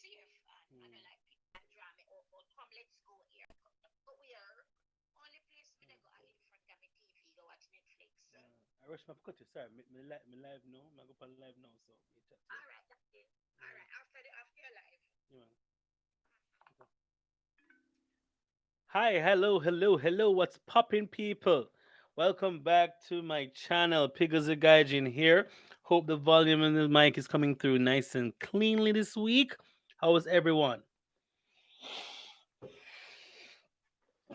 Mm. I rush my cut you. Sorry, me live now. I go on live now, so we chat to you. Yeah, yeah, man. Okay. Hi, hello, hello, hello. What's poppin', people? Welcome back to my channel. Piggles a Gaijin here. Hope the volume and the mic is coming through nice and cleanly this week. How is everyone?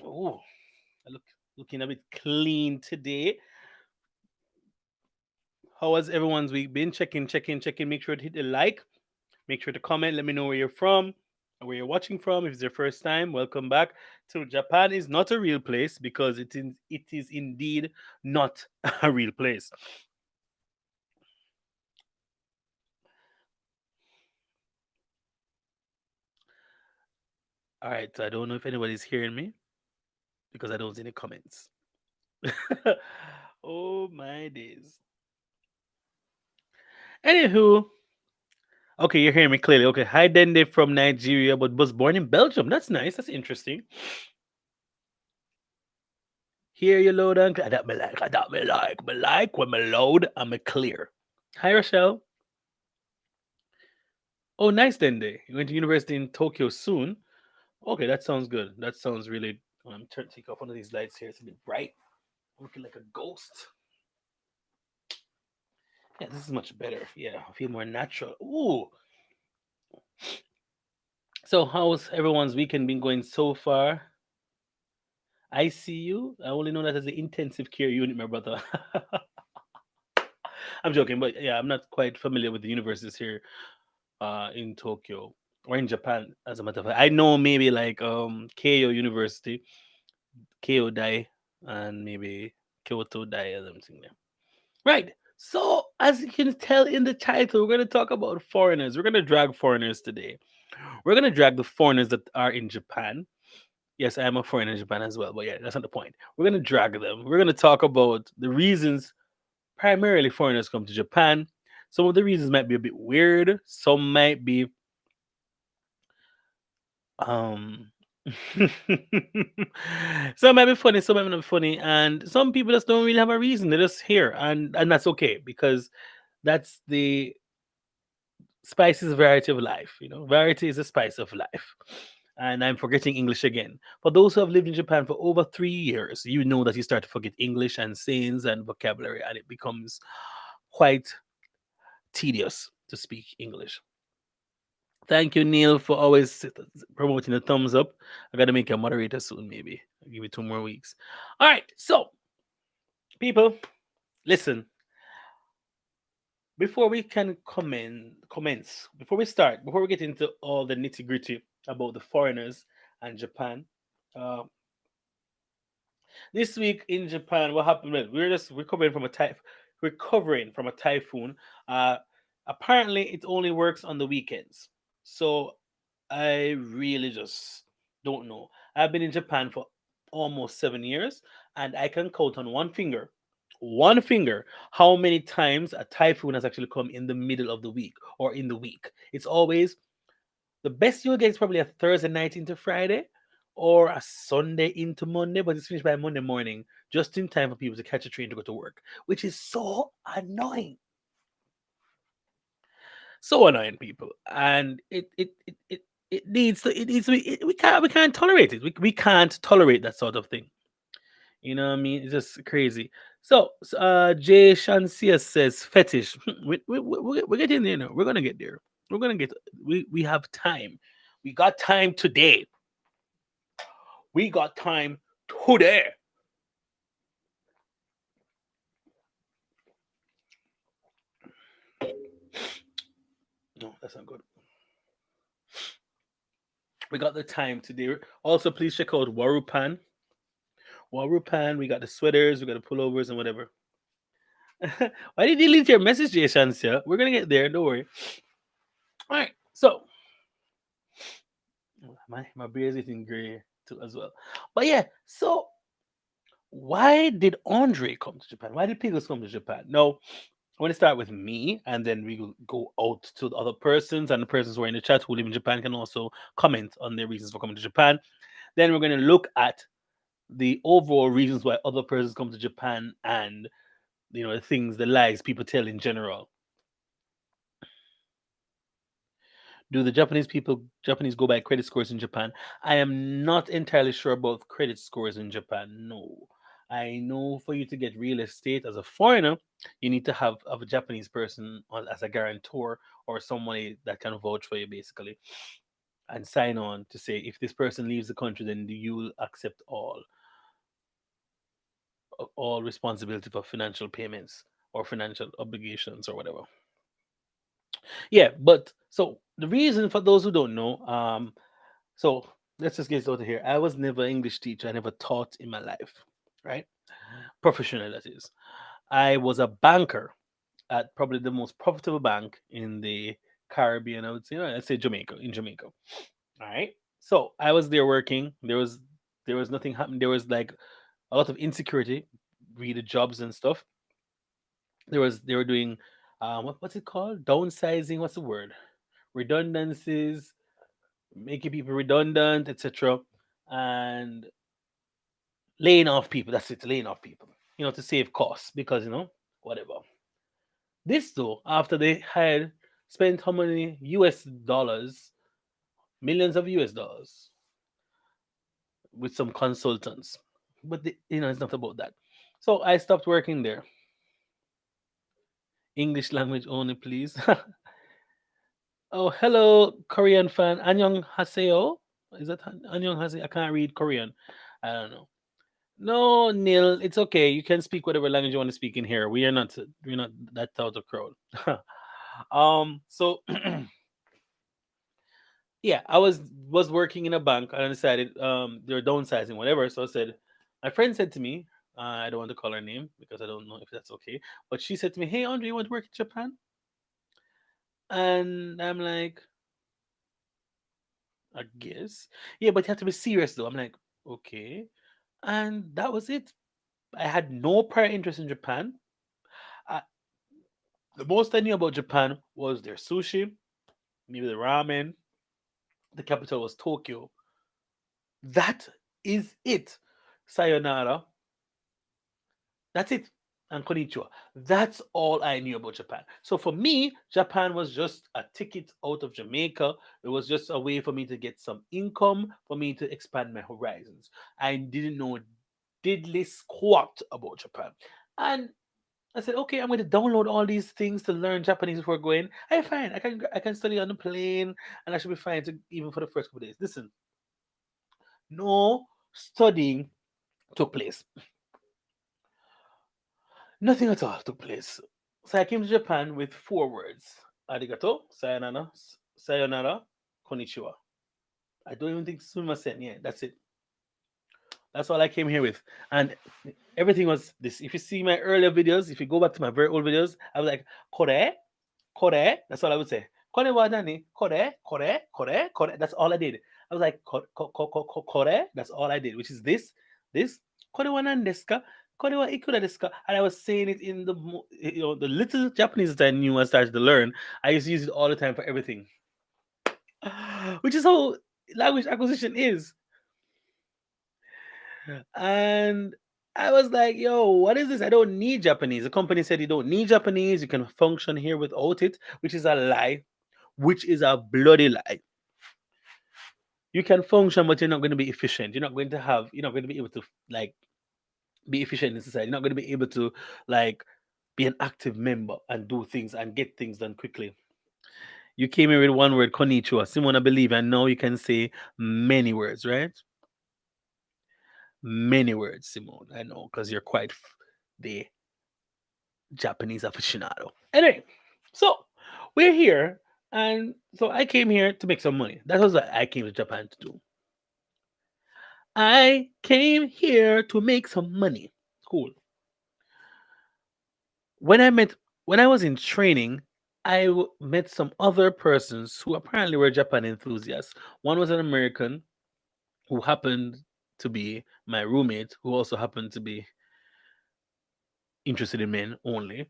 Oh, I looking a bit clean today. How has everyone's week been? Check in. Make sure to hit the like. Make sure to comment. Let me know where you're from, where you're watching from. If it's your first time, welcome back to Japan. Is not a real place because it is indeed not a real place. All right, so I don't know if anybody's hearing me because I don't see any comments. Oh my days. Anywho, okay, you're hearing me clearly. Okay, hi Dende from Nigeria, but was born in Belgium. That's nice. That's interesting. Hear you loud and clear. That me like. That me like. Me like when me loud and me clear. Hi Rochelle. Oh, nice Dende. You went to university in Tokyo soon. Okay, that sounds good. That sounds really. I'm trying to take off one of these lights here. It's a bit bright. I'm looking like a ghost. Yeah, this is much better. Yeah, I feel more natural. Ooh. So, how's everyone's weekend been going so far? ICU? I only know that as the intensive care unit, my brother. I'm joking, but yeah, I'm not quite familiar with the universities here in Tokyo or in Japan, as a matter of fact. I know maybe like Keio University, Keio Dai, and maybe Kyoto Dai or something there. Right. So, as you can tell in the title, we're going to talk about foreigners. We're going to drag foreigners today. We're going to drag the foreigners that are in Japan. Yes, I am a foreigner in Japan as well, but yeah, that's not the point. We're going to drag them. We're going to talk about the reasons primarily foreigners come to Japan. Some of the reasons might be a bit weird. Some might be um some might be funny, some might not be funny, and some people just don't really have a reason. They're just here, and that's okay because that's the spice is a variety of life. Variety is a spice of life. And I'm forgetting English again. For those who have lived in Japan for over 3 years, you know that you start to forget English and sayings and vocabulary, and it becomes quite tedious to speak English. Thank you, Neil, for always promoting the thumbs up. I got to make you a moderator soon, maybe. I'll give you 2 more weeks. All right, so people, listen. Before we can before we start, before we get into all the nitty gritty about the foreigners and Japan, uh, this week in Japan, what happened? Well, we're just recovering from a typhoon. Uh, Apparently, it only works on the weekends. So I really just don't know. I've been in Japan for almost 7 years, and I can count on one finger, how many times a typhoon has actually come in the middle of the week or in the week. It's always the best you'll get is probably a Thursday night into Friday or a Sunday into Monday, but it's finished by Monday morning, just in time for people to catch a train to go to work, which is so annoying. So annoying, people. And it needs to be, we can't tolerate it. We can't tolerate that sort of thing. You know what I mean? It's just crazy. So, Jay Shansia says fetish. We're getting there now. We're gonna get there. We're gonna get. We have time. We got time today. We got time today. No, that's not good. We got the time today. Also, please check out Warupan. Warupan. We got the sweaters. We got the pullovers and whatever. Why did you delete your message, Jay Shansia? We're gonna get there. Don't worry. All right. So my beard is getting gray too as well. But yeah, so why did Andre come to Japan? Why did Pickles come to Japan? No, I want to start with me, and then we will go out to the other persons, and the persons who are in the chat who live in Japan can also comment on their reasons for coming to Japan. Then we're going to look at the overall reasons why other persons come to Japan, and the things, the lies people tell in general. Do the Japanese go by credit scores in Japan? I am not entirely sure about credit scores in Japan. No. I know for you to get real estate as a foreigner, you need to have a Japanese person as a guarantor, or somebody that can vouch for you basically, and sign on to say if this person leaves the country, then you will accept all responsibility for financial payments or financial obligations or whatever. Yeah, but so the reason, for those who don't know, so let's just get started here. I was never an English teacher. I never taught in my life, right? Professional, that is. I was a banker at probably the most profitable bank in the Caribbean. I would say, let's say Jamaica, in Jamaica. All right. So I was there working. There was nothing happening. There was like a lot of insecurity, read the jobs and stuff. They were doing what's it called? Downsizing. What's the word? Redundancies, making people redundant, etc., and laying off people. That's it, laying off people. To save costs, because whatever. This though, after they had spent how many US dollars, millions of US dollars, with some consultants, but it's not about that. So I stopped working there. English language only, please. Oh, hello, Korean fan. Annyeong haseyo. Is that Annyeong haseyo? I can't read Korean. I don't know. No, Neil, it's okay. You can speak whatever language you want to speak in here. We're not that type of crowd. So yeah, I was working in a bank, and I decided they're downsizing, whatever. So I said, my friend said to me, I don't want to call her name because I don't know if that's okay, but she said to me, "Hey, Andre, you want to work in Japan?" And I'm like, I guess, yeah, but you have to be serious though. I'm like, okay, and that was it. I had no prior interest in Japan. I, the most I knew about Japan was their sushi, maybe the ramen. The capital was Tokyo. That is it. Sayonara. That's it. And konnichiwa. That's all I knew about Japan. So for me, Japan was just a ticket out of Jamaica. It was just a way for me to get some income, for me to expand my horizons. I didn't know diddly squat about Japan. And I said, okay, I'm going to download all these things to learn Japanese before going. Hey, fine. I can study on the plane, and I should be fine to, even for the first couple of days. Listen, no studying took place. Nothing at all took place. So I came to Japan with four words: arigato, sayonara, konnichiwa. I don't even think Suma sent yet. That's it. That's all I came here with. And everything was this. If you see my earlier videos, if you go back to my very old videos, I was like, kore, kore. That's all I would say. Kore wa nani? Kore, kore, kore, kore. That's all I did. I was like, kore. That's all I did, which is this. Kore wa nan desu ka? Kore wa ikura desu ka? And I was saying it in the little Japanese that I knew I started to learn. I used to use it all the time for everything, which is how language acquisition is. And I was like, yo, what is this? I don't need Japanese. The company said you don't need Japanese. You can function here without it, which is a lie, which is a bloody lie. You can function, but you're not going to be efficient. You're not going to be able to like be efficient in society. You're not going to be able to like be an active member and do things and get things done quickly. You came here with one word, konnichiwa. Simone, I believe, and now you can say many words, right? Many words, Simone. I know, because you're quite the Japanese aficionado. Anyway, so we're here, and so I came here to make some money. That was what I came to Japan to do. I came here to make some money. Cool. When I met, when I was in training, met some other persons who apparently were Japan enthusiasts. One was an American who happened to be my roommate, who also happened to be interested in men only.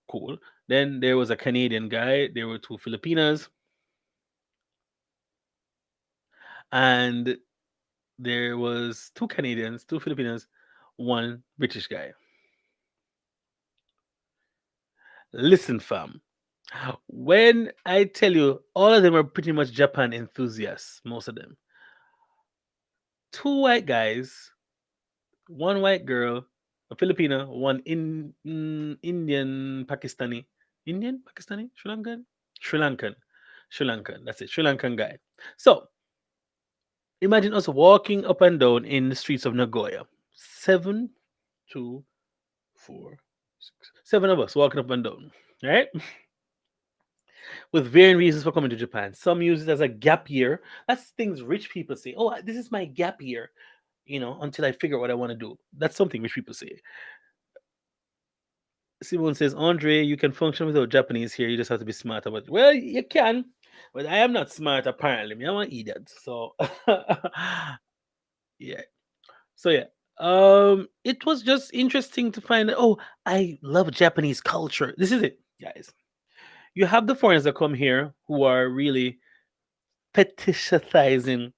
Cool. Then there was a Canadian guy. There were two Filipinas, and there was two Canadians, two Filipinos, one British guy. Listen, fam. When I tell you, all of them are pretty much Japan enthusiasts. Most of them. Two white guys, one white girl, a Filipino, one Indian Pakistani, Indian Pakistani, Sri Lankan, Sri Lankan, Sri Lankan. That's it, Sri Lankan guy. So imagine us walking up and down in the streets of Nagoya. Seven, two, four, six, seven of us walking up and down, right? With varying reasons for coming to Japan. Some use it as a gap year. That's things rich people say. Oh, this is my gap year, until I figure out what I want to do. That's something rich people say. Simone says, Andre, you can function without Japanese here. You just have to be smart about it. Well, you can, but I am not smart apparently. Me, I'm an idiot. So, yeah. So yeah. It was just interesting to find that, oh, I love Japanese culture. This is it, guys. You have the foreigners that come here who are really fetishizing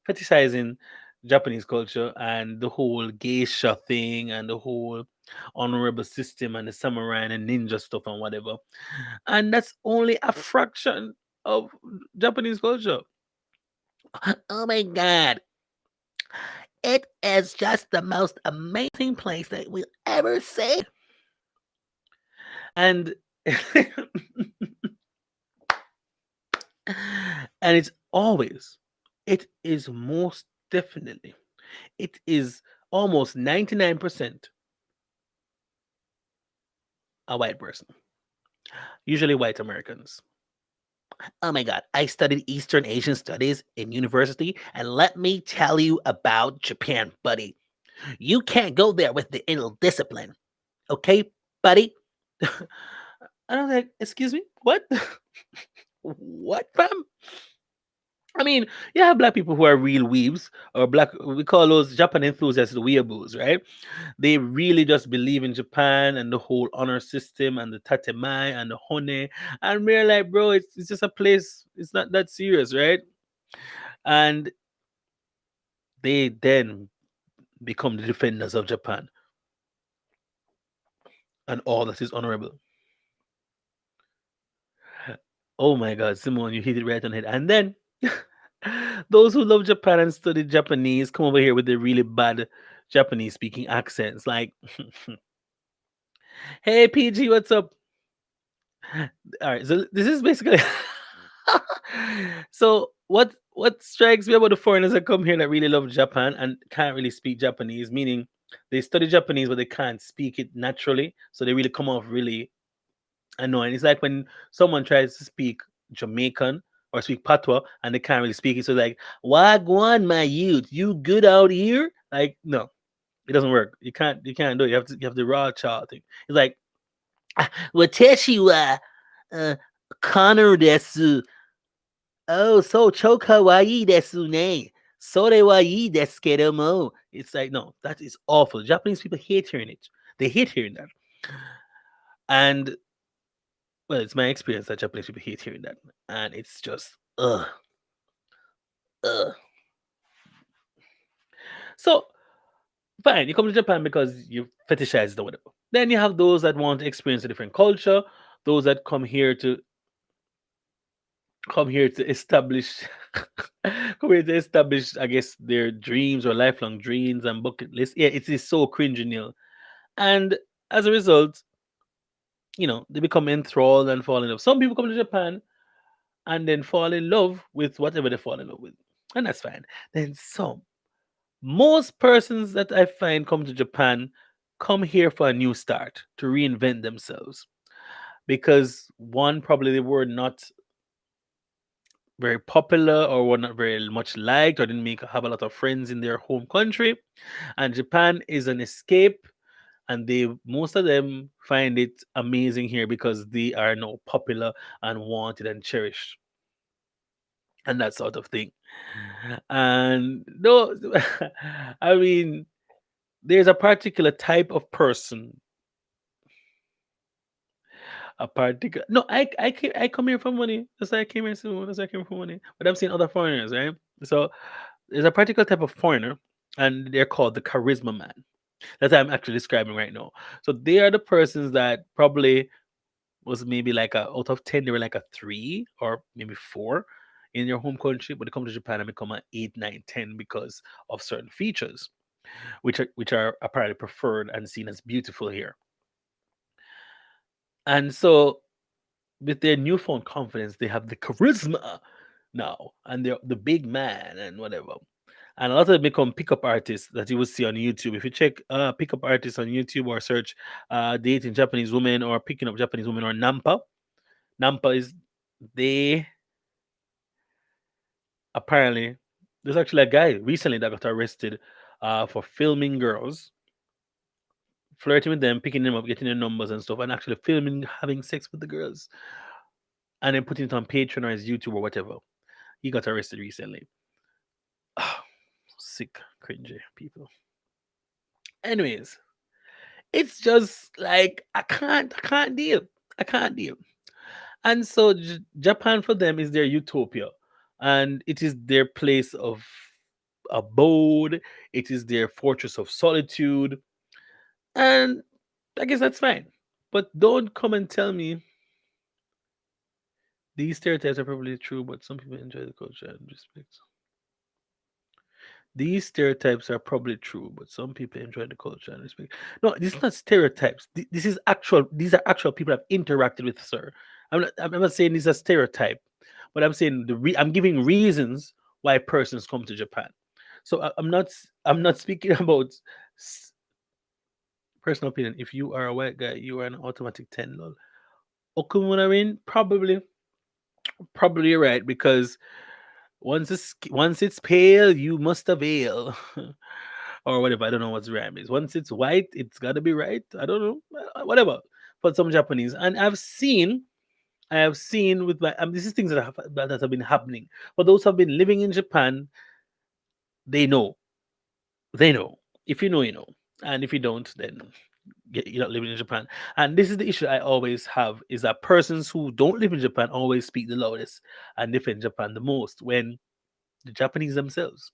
fetishizing Japanese culture and the whole geisha thing and the whole honorable system and the samurai and ninja stuff and whatever. And that's only a fraction of Japanese culture. Oh my god. It is just the most amazing place that we'll ever see. And and it is most definitely, it is almost 99% a white person, usually white Americans. Oh my God. I studied Eastern Asian studies in university, and let me tell you about Japan, buddy. You can't go there with the inner discipline. Okay, buddy? And I was like, excuse me? What? What, fam? I mean, you have black people who are real weebs, or black, we call those Japan enthusiasts the weeaboos, right? They really just believe in Japan and the whole honor system and the tatemai and the hone. And we're like, bro, it's just a place, it's not that serious, right? And they then become the defenders of Japan and all that is honorable. Oh my God, Simone, you hit it right on the head. And then those who love Japan and study Japanese come over here with the really bad Japanese speaking accents. Like, hey, PG, what's up? All right, so this is basically so what strikes me about the foreigners that come here that really love Japan and can't really speak Japanese, meaning they study Japanese but they can't speak it naturally, so they really come off really annoying. It's like when someone tries to speak Jamaican or speak patois and they can't really speak it, so like, wagwan, my youth, you good out here? Like, no, it doesn't work. You can't do it. You have the raw child thing. It's like, "Ah, watashi wa uh, Connor desu. Oh, so cho kawaii desu ne. Sore wa ii desu kedomo." It's like, no, that is awful. Japanese people hate hearing it. They hate hearing that. And well, it's my experience that Japanese people hate hearing that. And it's just ugh. So fine, you come to Japan because you fetishize it or whatever. Then you have those that want to experience a different culture, those that come here to establish come here to establish, I guess, their dreams or lifelong dreams and bucket list. Yeah, it is so cringe. And as a result, they become enthralled and fall in love. Some people come to Japan and then fall in love with whatever they fall in love with. And that's fine. Then some. Most persons that I find come to Japan come here for a new start, to reinvent themselves. Because one, probably they were not very popular or were not very much liked or didn't have a lot of friends in their home country. And Japan is an escape, and they most of them find it amazing here because they are now popular and wanted and cherished and that sort of thing. And no, I mean, there's a particular type of person A particular no, I come here for money. That's why I came here soon. That's why I came here for money. But I'm seeing other foreigners, right? So there's a particular type of foreigner, and they're called the charisma man. That I'm actually describing right now. So they are the persons that probably was maybe like a out of 10, they were like a 3 or maybe 4 in your home country, but they come to Japan and become an 8, 9, 10 because of certain features, which are apparently preferred and seen as beautiful here. And so with their newfound confidence, they have the charisma now, and they're the big man and whatever. And a lot of them become pickup artists that you will see on YouTube. If you check pickup artists on YouTube or search dating Japanese women or picking up Japanese women or Nampa, Nampa is they apparently there's actually a guy recently that got arrested for filming girls, flirting with them, picking them up, getting their numbers and stuff, and actually filming having sex with the girls and then putting it on Patreon or his YouTube or whatever. He got arrested recently. Sick, cringy people. Anyways, it's just like I can't deal. I can't deal. And so Japan for them is their utopia, and it is their place of abode. It is their fortress of solitude, and I guess that's fine. But don't come and tell me these stereotypes are probably true, but some people enjoy the culture and respect. These stereotypes are probably true, but some people enjoy the culture and respect. No, this is not stereotypes. This is actual. These are actual people I've interacted with, sir. I'm not saying these are stereotype, but I'm saying I'm giving reasons why persons come to Japan. So I'm not speaking about s- personal opinion. If you are a white guy, you are an automatic 10. Lol. Okumunarin, probably you're right because once it's pale, you must avail. Or whatever. I don't know what's rhyme is. Once it's white, it's gotta be right. I don't know. Whatever. For some Japanese. And I have seen with my this is things that have been happening. For those who have been living in Japan, they know. They know. If you know, you know. And if you don't, then you're not living in Japan. And this is the issue I always have is that persons who don't live in Japan always speak the loudest and defend Japan the most when the Japanese themselves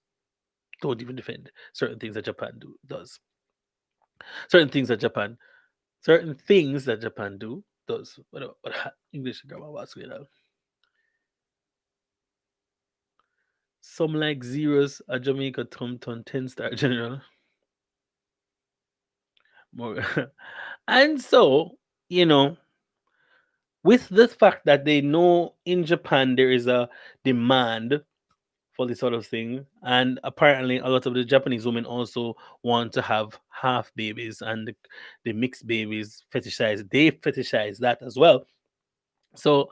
don't even defend certain things that Japan does. Certain things that Japan do does. What English grammar was you know. Some like zeros a Jamaica Tom Tom 10-star general. More and so, you know, with the fact that they know in Japan there is a demand for this sort of thing, and apparently a lot of the Japanese women also want to have half babies and the mixed babies fetishize that as well. So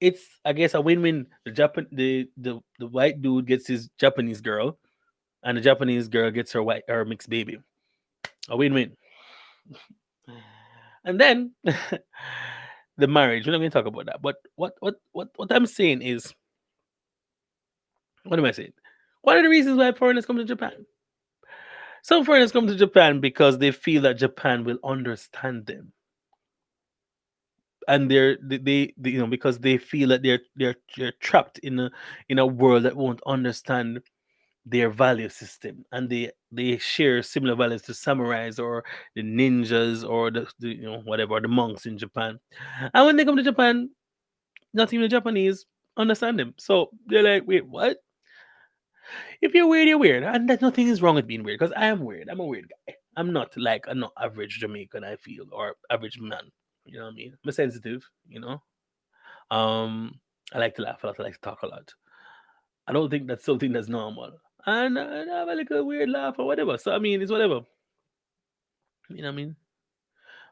it's I guess a win-win. The white dude gets his Japanese girl, and the Japanese girl gets her mixed baby. A win-win. And then the marriage. We're not going to talk about that. But what I'm saying is, what am I saying? One of the reasons why foreigners come to Japan. Some foreigners come to Japan because they feel that Japan will understand them, and because they feel that they're trapped in a world that won't understand their value system, and they share similar values to samurais or the ninjas or the whatever the monks in Japan. And when they come to Japan, not even the Japanese understand them, so they're like, wait, what? If you're weird, you're weird, and that nothing is wrong with being weird because I am weird. I'm a weird guy. I'm not average Jamaican, I feel, or average man. You know what I mean? I'm sensitive, um I like to laugh a lot, I like to talk a lot. I don't think that's something that's normal. And I have a little weird laugh or whatever. So I mean, it's whatever. You know what I mean?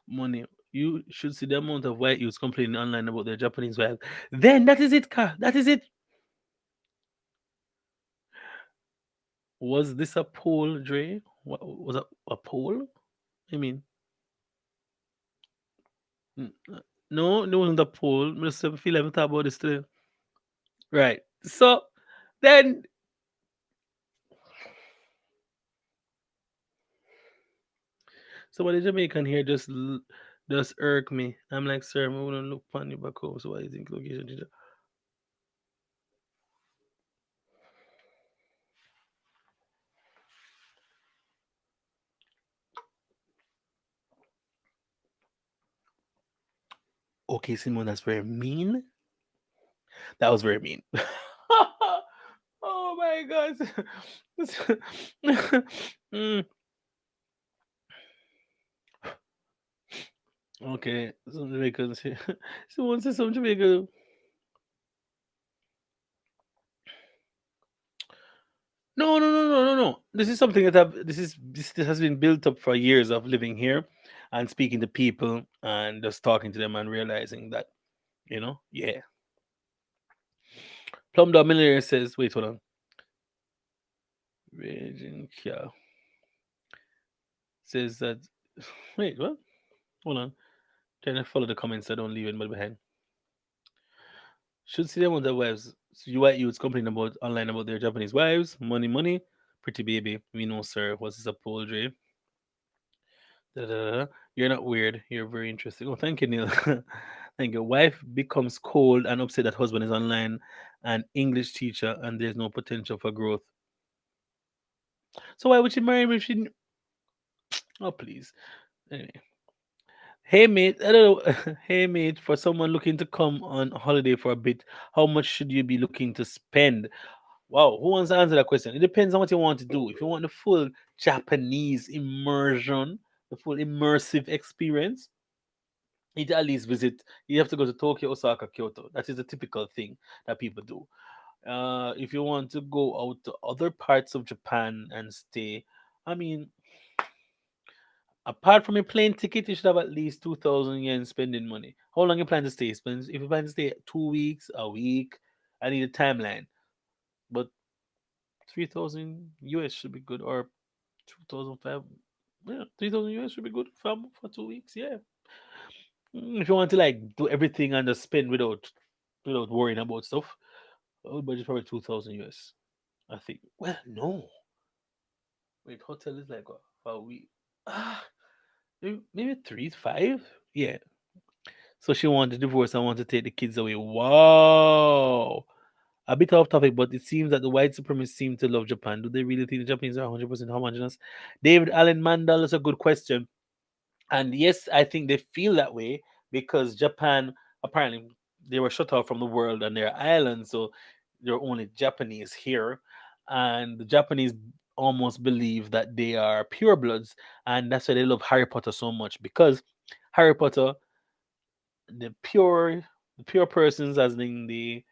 Money. You should see the amount of white youths complaining online about their Japanese wife. Then that is it, Ka. That is it. Was this a poll, Dre? What was a poll? I mean, no, no wasn't a poll. I just feel like we talk about this today. Right. So then somebody Jamaican here just Just irk me. I'm like, sir, I'm gonna look on you back home. So why do you think location change? Okay, Simone, that's very mean. That was very mean. Oh my god. Mm, okay, some Jamaicans here. Someone says some Jamaican. No, no, no, no, no, no. This is something that this has been built up for years of living here and speaking to people and just talking to them and realizing that, yeah. Plum Dog Millionaire says, wait, hold on. Raging Cow says that, wait, what? Hold on. Trying to follow the comments so I don't leave anybody behind. Should see them on their wives. So you white youths complaining about online about their Japanese wives. Money, money. Pretty baby. We know, sir. What's this a poultry? Da, da, da, da. You're not weird. You're very interesting. Oh, thank you, Neil. Thank you. Wife becomes cold and upset that husband is online and English teacher and there's no potential for growth. So why would she marry him if she? Oh, please. Anyway. Hey mate, I don't know. Hey mate, for someone looking to come on holiday for a bit, how much should you be looking to spend? Wow, who wants to answer that question? It depends on what you want to do. If you want the full Japanese immersion, the full immersive experience, you need to at least visit. You have to go to Tokyo, Osaka, Kyoto. That is a typical thing that people do. If you want to go out to other parts of Japan and stay, I mean, apart from a plane ticket, you should have at least 2,000 yen spending money. How long you plan to stay? If you plan to stay 2 weeks, a week, I need a timeline. But 3,000 US should be good, or 2,005. Yeah, 3,000 US should be good for 2 weeks. Yeah. If you want to like do everything and just spend without worrying about stuff, I would budget probably 2,000 US. I think. Well, no. Wait, hotel is like what, for a week. Ah, maybe 3 5. Yeah. So she wanted to divorce and wanted to take the kids away. Wow. A bit off topic, but it seems that the white supremacists seem to love Japan. Do they really think the Japanese are 100% homogenous? David Allen Mandel is a good question. And yes, I think they feel that way because Japan, apparently, they were shut off from the world on their island. So there are only Japanese here. And the Japanese almost believe that they are purebloods. And that's why they love Harry Potter so much because Harry Potter, the pure the pure persons, as in the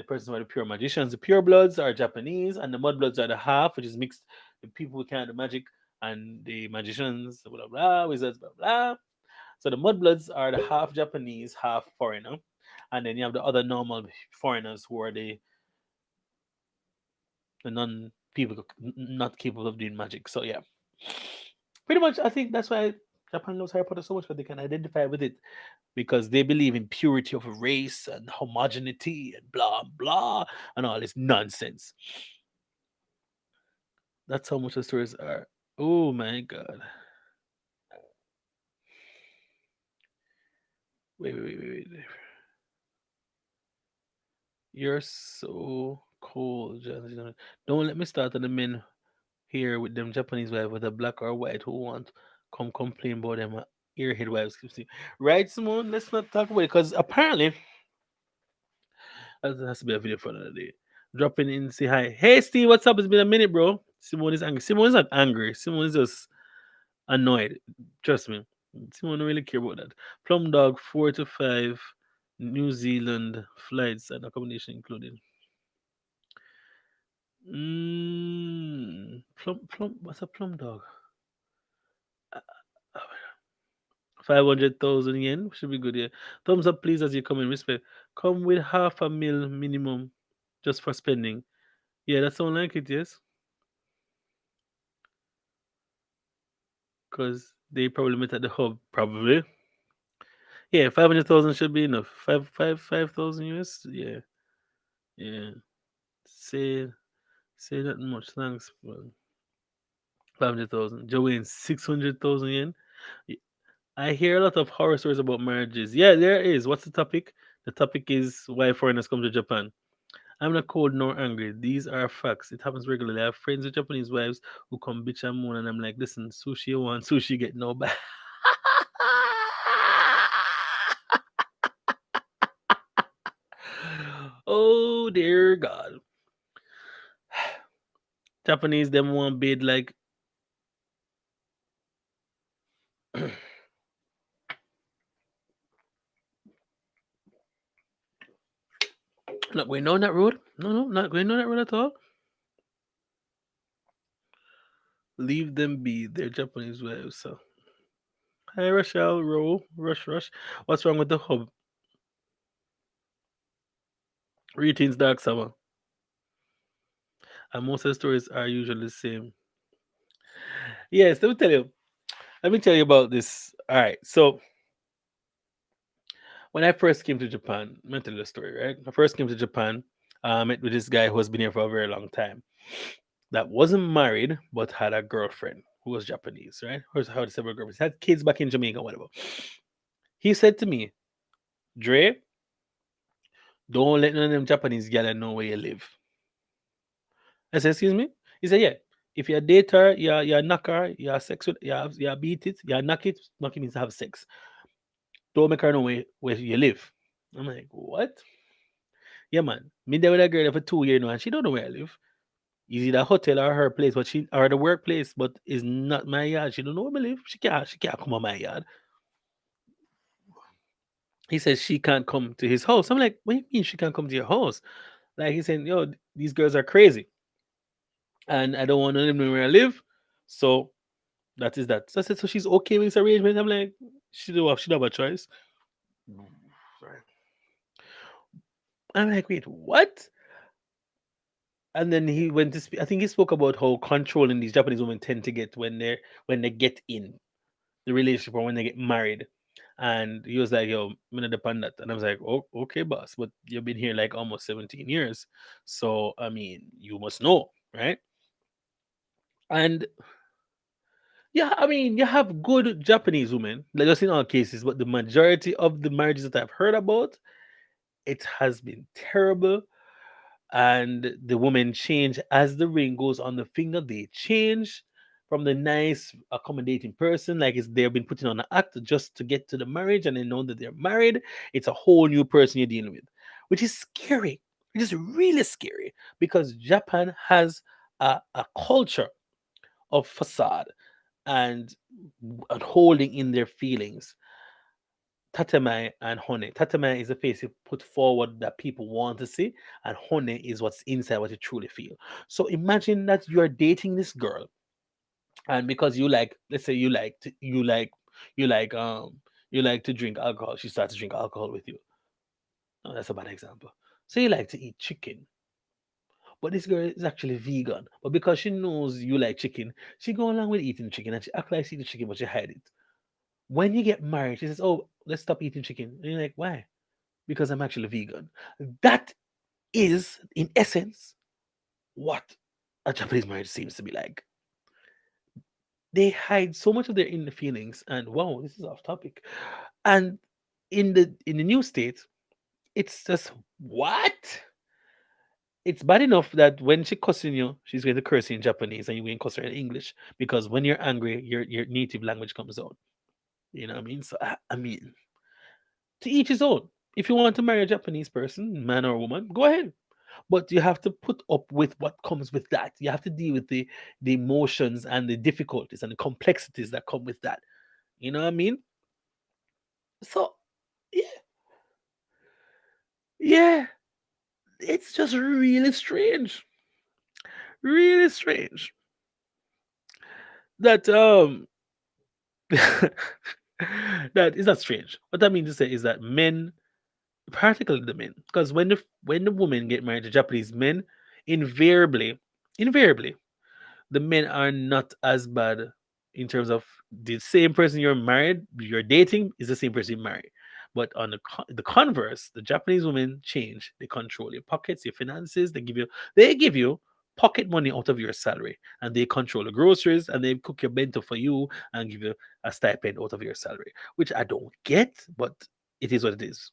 persons who are the pure magicians, the pure bloods are Japanese, and the mudbloods are the half, which is mixed. The people who can't do magic and the magicians, blah blah blah, wizards, blah blah. So the mudbloods are the half Japanese, half foreigner, and then you have the other normal foreigners who are the non people not capable of doing magic. So yeah, pretty much I think that's why Japan loves Harry Potter so much, because they can identify with it because they believe in purity of race and homogeneity and blah blah and all this nonsense. That's how much the stories are. Oh my god. Wait, wait, wait, wait, wait. You're so cold, John. Don't let me start on the men here with them Japanese wife, whether black or white, who want come complain about them earhead wives. Right, Simone? Let's not talk about it because apparently that has to be a video for another day. Dropping in, say hi. Hey, Steve, what's up? It's been a minute, bro. Simone is angry. Simone is not angry. Simone is just annoyed. Trust me. Simone don't really care about that. Plum Dog, 4 to 5 New Zealand flights and accommodation included. What's a Plum Dog? 500,000 yen should be good, yeah. Thumbs up, please, as you come in. Respect. Come with half a mil minimum just for spending. Yeah, that sounds like it, yes. Because they probably met at the hub, probably. Yeah, 500,000 should be enough. 5,000 US. Yeah, yeah. Say say that much. Thanks. Well, 500,000. Joanne, 600,000 yen. I hear a lot of horror stories about marriages. Yeah, there is. What's the topic? The topic is why foreigners come to Japan. I'm not cold nor angry. These are facts. It happens regularly. I have friends with Japanese wives who come bitch and moan, and I'm like, listen, sushi you want, sushi get no back. Oh dear God. Japanese them want bid like not going down that road. No, no, not going down that road at all. Leave them be. They're Japanese wives. So hi Rochelle, roll, rush. What's wrong with the hub? Greetings, Dark Summer. And most of the stories are usually the same. Yes, let me tell you. Let me tell you about this. All right. So when I first came to Japan, I'm gonna tell you the story, right? I first came to Japan, I met with this guy who has been here for a very long time. That wasn't married, but had a girlfriend who was Japanese, right? Or how to several girlfriends. Had kids back in Jamaica, whatever. He said to me, Dre, don't let none of them Japanese gal know where you live. I said, excuse me? He said, yeah. If you date her, you knock her, you sex with, you beat it, you knock it, knock it means to have sex. Don't make her know where you live. I'm like, what? Yeah, man. Me there with a girl for 2 years now, and she don't know where I live. Is it a hotel or her place, but she or the workplace, but it's not my yard. She don't know where I live. She can't come on my yard. He says she can't come to his house. I'm like, what do you mean she can't come to your house? Like he's saying, yo, these girls are crazy, and I don't want to know where I live. So that is that. So I said, so she's okay with this arrangement. I'm like, she don't have a choice. Mm, sorry. I'm like, wait, what? And then he went to speak. I think he spoke about how controlling these Japanese women tend to get when they get in the relationship or when they get married. And he was like, "Yo, I'm gonna depend that." And I was like, "Oh, okay, boss, but you've been here like almost 17 years, so I mean, you must know, right?" And yeah, I mean, you have good Japanese women, like just in all cases, but the majority of the marriages that I've heard about, it has been terrible. And the women change as the ring goes on the finger. They change from the nice, accommodating person, like it's they've been putting on an act just to get to the marriage, and they know that they're married. It's a whole new person you're dealing with, which is scary. It is really scary because Japan has a culture of facade and, and holding in their feelings. Tatame and honey. Tatame is the face you put forward that people want to see, and honey is what's inside, what you truly feel. So imagine that you are dating this girl, and because you like, let's say you like you like to drink alcohol, she starts to drink alcohol with you. Oh, that's a bad example. So you like to eat chicken, but this girl is actually vegan. But because she knows you like chicken, she go along with eating chicken, and she act like she eat chicken, but she hide it. When you get married, she says, "Oh, let's stop eating chicken." And you're like, "Why?" Because I'm actually vegan. That is, in essence, what a Japanese marriage seems to be like. They hide so much of their inner feelings, and wow, this is off topic. And in the new state, it's just what? It's bad enough that when she cussing you, she's going to curse you in Japanese, and you going to cuss her in English because when you're angry, your native language comes out. You know what I mean? So I mean, to each his own. If you want to marry a Japanese person, man or woman, go ahead. But you have to put up with what comes with that. You have to deal with the emotions and the difficulties and the complexities that come with that. You know what I mean? So yeah, yeah, it's just really strange that that is not strange. What I mean to say is that men, particularly the men, because when the women get married to Japanese men, invariably, invariably the men are not as bad in terms of the same person you're dating is the same person you marry. But on the converse, the Japanese women change. They control your pockets, your finances. They give you pocket money out of your salary, and they control the groceries and they cook your bento for you and give you a stipend out of your salary, which I don't get, but it is what it is.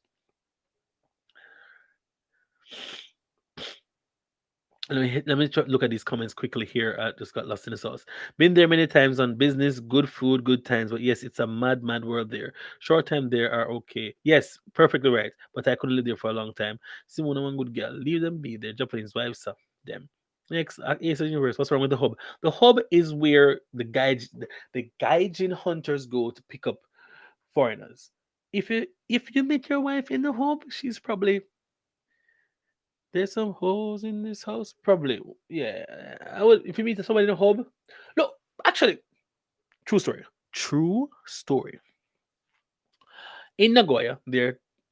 Look at these comments quickly here. I just got lost in the sauce. Been there many times on business, good food, good times. But yes, it's a mad, mad world there. Short time there are okay. Yes, perfectly right. But I couldn't live there for a long time. Simona, one good girl. Leave them be. They're Japanese wives, so them. Next, Ace Universe. What's wrong with the hub? The hub is where the gaijin hunters go to pick up foreigners. If you meet your wife in the hub, she's probably there's some holes in this house. Probably, yeah. I would if you meet somebody in a hub. No, actually, true story. True story. In Nagoya,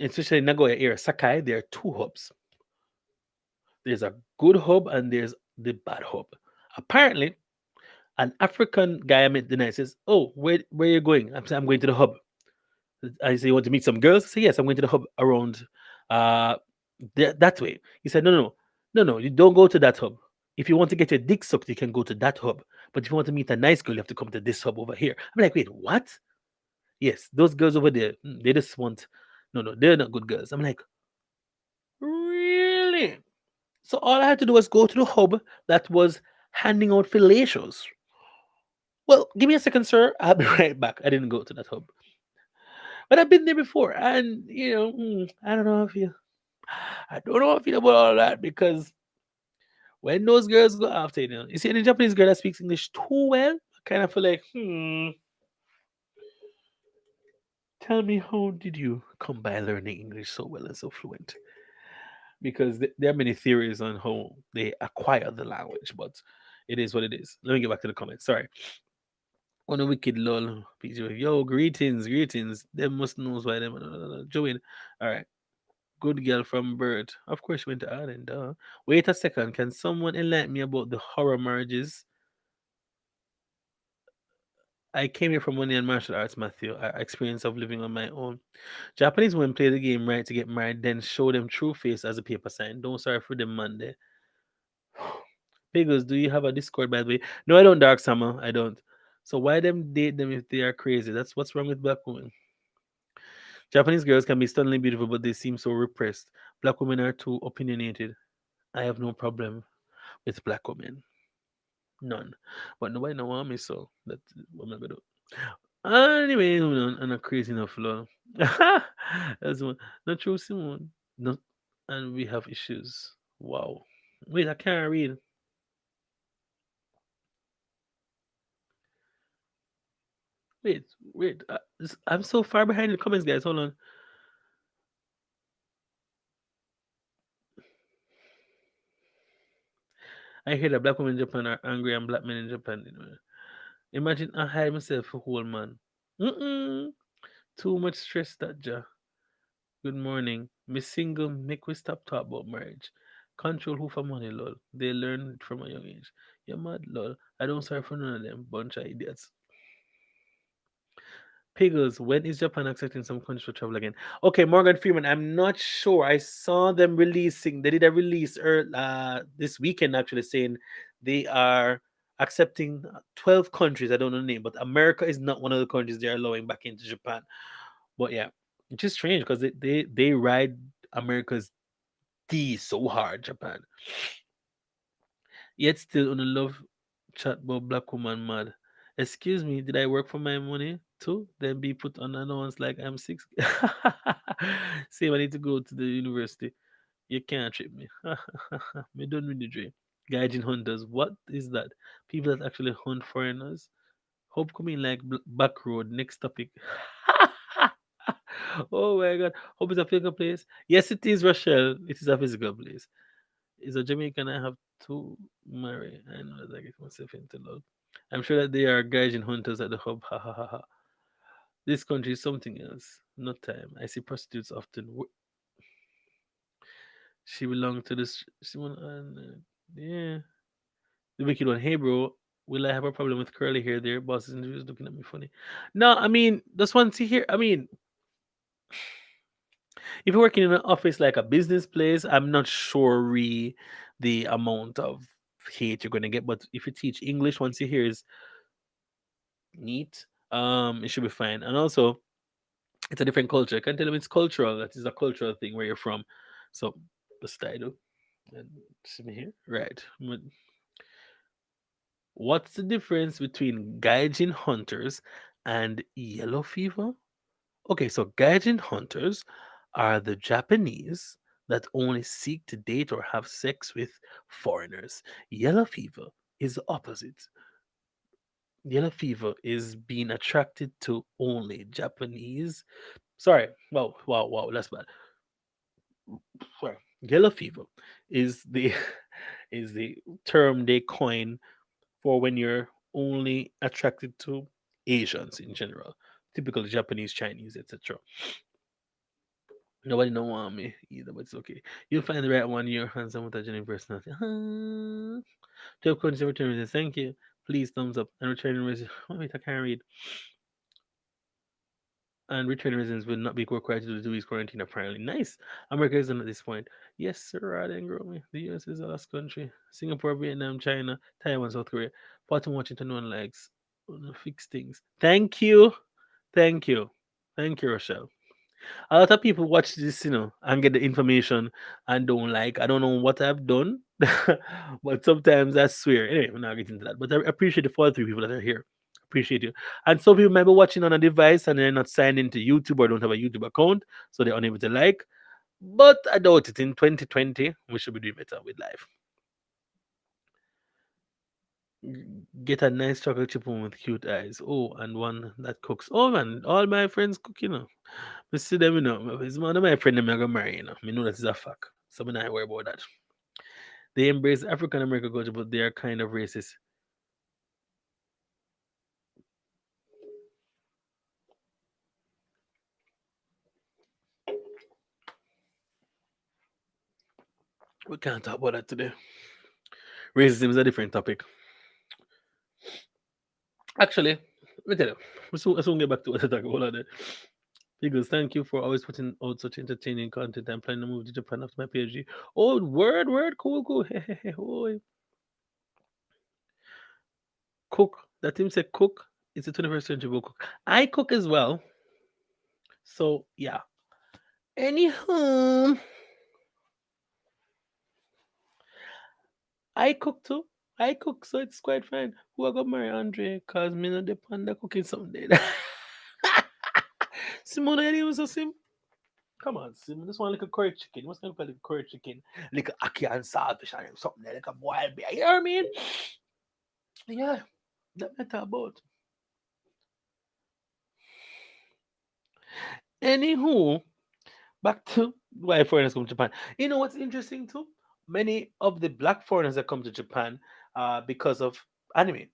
especially in Nagoya area, Sakai, there are two hubs. There's a good hub and there's the bad hub. Apparently, an African guy I met the night says, "Oh, where are you going?" I'm going to the hub. I say, "You want to meet some girls?" I say, "Yes, I'm going to the hub around uh that way." He said, "No, you don't go to that hub. If you want to get your dick sucked, you can go to that hub. But if you want to meet a nice girl, you have to come to this hub over here." I'm like, "Wait, what?" Yes, those girls over there, they just want no, they're not good girls. I'm like, "Really?" So all I had to do was go to the hub that was handing out fellatio. Well, give me a second, sir. I'll be right back. I didn't go to that hub. But I've been there before, and I don't know if you I don't know how I feel about all that because when those girls go after you see any Japanese girl that speaks English too well, I kind of feel like, tell me how did you come by learning English so well and so fluent? Because there are many theories on how they acquire the language, but it is what it is. Let me get back to the comments. Sorry. On a wicked lol. Yo, greetings. Them must knows why them join. All right. Good girl from birth. Of course, she went to Ireland. Duh. Wait a second. Can someone enlighten me about the horror marriages? I came here from money and martial arts, Matthew. Experience of living on my own. Japanese women play the game right to get married, then show them true face as a paper sign. Don't sorry for them, Monday. Pigos, do you have a Discord, by the way? No, I don't, Dark Summer. I don't. So why them date them if they are crazy? That's what's wrong with black women. Japanese girls can be stunningly beautiful, but they seem so repressed. Black women are too opinionated. I have no problem with black women. None. But nobody know want me, so that's what I'm gonna do. Anyway, I'm not crazy enough, lol. That's one. Not true, Simone. No, and we have issues. Wow. Wait, I can't read. Wait, wait. I'm so far behind the comments, guys. Hold on. I hear that black women in Japan are angry and black men in Japan. Imagine I hide myself for whole man. Mm-mm. Too much stress that ja. Good morning. Miss Single, make we stop talk about marriage. Control who for money, lol. They learn it from a young age. You're mad, lol. I don't sorry for none of them. Bunch of idiots. Piggles, when is Japan accepting some countries for travel again? Okay, Morgan Freeman, I'm not sure. I saw them releasing, they did a release this weekend actually saying they are accepting 12 countries. I don't know the name, but America is not one of the countries they're allowing back into Japan. But yeah, it's just strange because they ride America's D so hard, Japan. Yet still on the love chat about black woman mad. Excuse me, did I work for my money too? Then be put on allowance like I'm six. Same, I need to go to the university. You can't trip me. Me done with the dream. Gaijin hunters, what is that? People that actually hunt foreigners? Hope coming like back road. Next topic. Oh my god. Hope it's a physical place. Yes, it is, Rochelle. It is a physical place. Is a Jamaican I have to marry. I know that I get myself into love. I'm sure that they are gaijin hunters at the hub. Ha ha ha ha. This country is something else. Not time. I see prostitutes often. She belonged to this. Yeah. The wicked one. Hey, bro. Will I have a problem with curly hair there? Boss is looking at me funny. No, I mean, this one, see here. I mean, if you're working in an office like a business place, I'm not sure the amount of hate you're gonna get. But if you teach English, once you hear is neat, it should be fine. And also, it's a different culture. I can tell them it's cultural. That is a cultural thing where you're from. So the style. And see me here, right? What's the difference between gaijin hunters and yellow fever? Okay, so gaijin hunters are the Japanese that only seek to date or have sex with foreigners. Yellow fever is the opposite. Yellow fever is being attracted to only Japanese. Sorry, wow, that's bad. Sorry. Yellow fever is the is the term they coin for when you're only attracted to Asians in general, typically Japanese, Chinese, etc. Nobody don't want me either, but it's okay. You'll find the right one. You're handsome with a genuine personality. 12 coins and return reasons. Thank you. Please thumbs up and returning reasons. Wait, I can't read. And returning reasons will not be required to do the 2 weeks quarantine. Apparently, nice. America is done at this point. Yes, sir. I didn't grow me. The U.S. is the last country. Singapore, Vietnam, China, Taiwan, South Korea. Bottom Washington, one likes. Fix things. Thank you. Thank you. Thank you, Rochelle. A lot of people watch this, and get the information and don't like. I don't know what I've done, but sometimes I swear. Anyway, we're not getting into that. But I appreciate the 43 people that are here. Appreciate you. And some people might be watching on a device and they're not signed into YouTube or don't have a YouTube account, so they're unable to like. But I doubt it. In 2020, we should be doing better with life. Get a nice chocolate chip one with cute eyes. Oh, and one that cooks. Oh man, all my friends cook. I see them, it's one of my friends I'm gonna marry. I know that is a fact. So I'm not worry about that. They embrace African American culture, but they are kind of racist. We can't talk about that today. Racism is a different topic. Actually, let me tell you. We soon get back to what I talk about that. Because thank you for always putting out such entertaining content. I'm planning to move to Japan after my PhD. Oh, word, cool. Oh, cook. That team said cook. It's a 21st century will cook. I cook as well. So yeah. Anyhow, I cook too. I cook, so it's quite fine. Who I got marry Andre? Cause me not depend on cooking something. Simone, any was a sim? Come on, Sim. This one like a curry chicken. What's going to like a curry chicken? Like a ackee and saltfish and something there, like a boiled beer. You know what I mean? Yeah, that matter about. Anywho, back to why foreigners come to Japan. You know what's interesting too? Many of the black foreigners that come to Japan because of anime.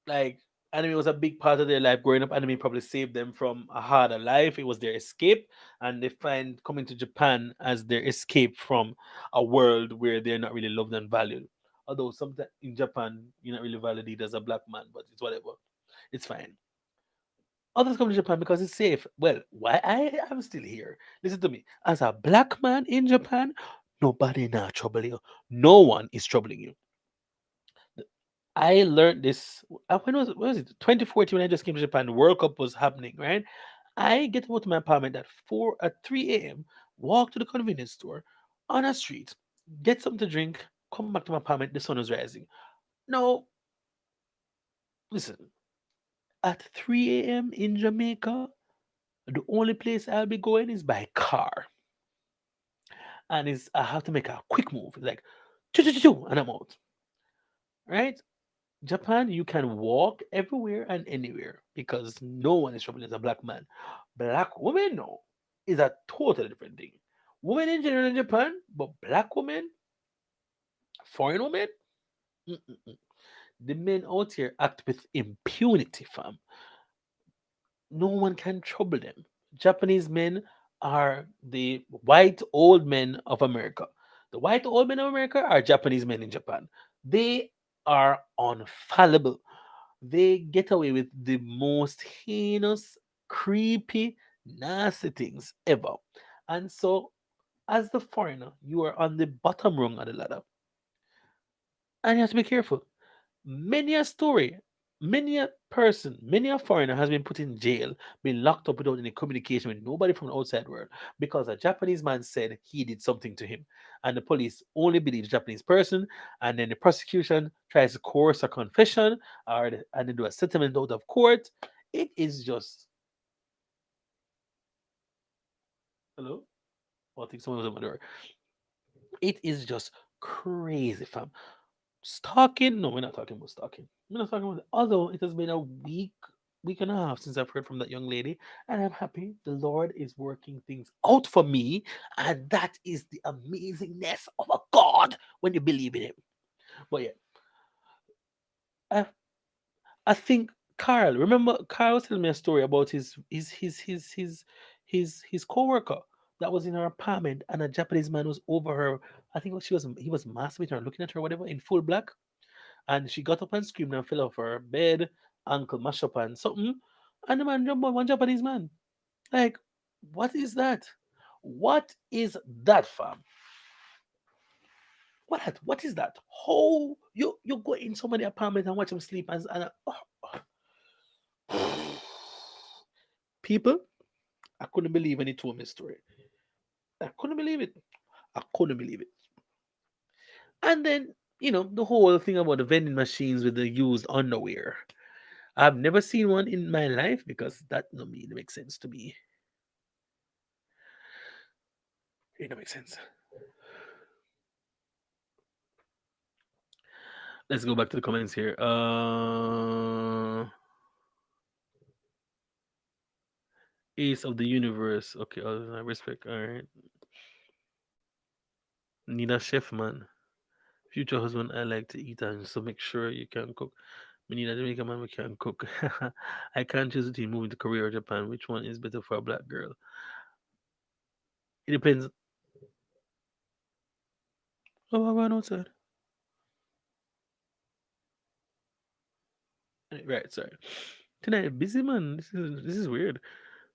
Like anime was a big part of their life growing up. Anime probably saved them from a harder life. It was their escape, and they find coming to Japan as their escape from a world where they're not really loved and valued. Although sometimes in Japan you're not really valued as a black man, but it's whatever. It's fine. Others come to Japan because it's safe. Well, why I am still here? Listen to me. As a black man in Japan, nobody now trouble you. No one is troubling you. I learned this. When was it? 2014 when I just came to Japan. The World Cup was happening, right? I get out to my apartment at 3 a.m. Walk to the convenience store on a street, get something to drink, come back to my apartment. The sun is rising. No, listen. At 3 a.m. in Jamaica, the only place I'll be going is by car, and is I have to make a quick move. It's like, choo choo choo, choo, and I'm out. Right? Japan, you can walk everywhere and anywhere because no one is troubling as a black man. Black women, no, is a totally different thing. Women in general in Japan, but black women, foreign women, mm-mm-mm. The men out here act with impunity, fam. No one can trouble them. Japanese men are the white old men of America. The white old men of America are Japanese men in Japan. They are unfallible. They get away with the most heinous, creepy, nasty things ever. And so, as the foreigner, you are on the bottom rung of the ladder. And you have to be careful. Many a story, many a person, many a foreigner has been put in jail, been locked up without any communication with nobody from the outside world because a Japanese man said he did something to him. And the police only believe the Japanese person, and then the prosecution tries to coerce a confession and they do a settlement out of court. It is just hello? Oh, I think someone was at my door. It is just crazy, fam. Stalking? No, we're not talking about stalking. We're not talking about. Although it has been a week and a half since I've heard from that young lady, and I'm happy the Lord is working things out for me, and that is the amazingness of a God when you believe in Him. But yeah, I I think Carl. Remember, Carl was telling me a story about his coworker that was in her apartment, and a Japanese man was over her. I think he was masturbating or looking at her, whatever, in full black. And she got up and screamed and fell off her bed, ankle mash up and something. And the man jumped on one Japanese man. Like, what is that? What is that, fam? What is that? How you go in somebody's apartment and watch them sleep people, I couldn't believe when he told me the story. I couldn't believe it. I couldn't believe it. And then, the whole thing about the vending machines with the used underwear. I've never seen one in my life because that no mean it makes sense to me. It don't make sense. Let's go back to the comments here. Ace of the universe. Okay, I respect. All right. Need a chef, man. Future husband, I like to eat, and so make sure you can cook. We need a Jamaican man, we can cook. I can't choose between moving to Korea or Japan. Which one is better for a black girl? It depends. Oh, I'm going outside. Right, sorry. Tonight, busy man. This is weird.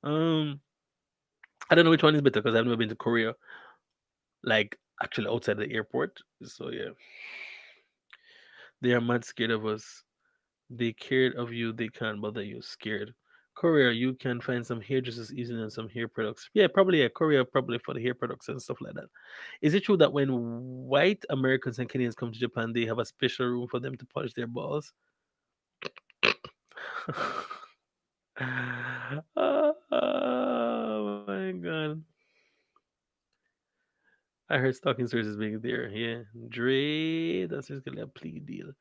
Um, I don't know which one is better because I've never been to Korea, like actually outside the airport. So yeah, they are mad scared of us. They cared of you. They can't bother you. Scared. Korea, you can find some hairdressers using and some hair products. Yeah, probably. Yeah, Korea probably for the hair products and stuff like that. Is it true that when white Americans and Canadians come to Japan, they have a special room for them to polish their balls? Oh my god. I heard stalking stories is big there. Yeah. Dre, that's basically a plea deal.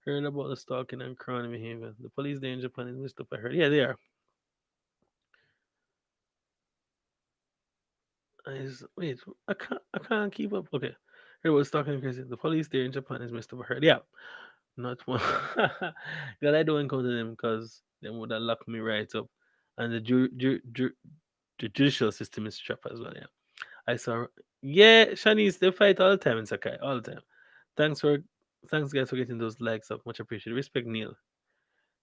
Heard about the stalking and crime behavior. The police there in Japan is messed up. I heard. Yeah, they are. Wait, I can't keep up. Okay. Heard about stalking and crazy. The police there in Japan is messed up. I heard. Yeah. Not one. God, I don't encounter them because they would have locked me right up. And the judicial system is trapped as well. Yeah. I saw. Yeah, Shanice, they fight all the time in Sakai, all the time. Thanks for, thanks guys for getting those likes up. Much appreciated. Respect Neil.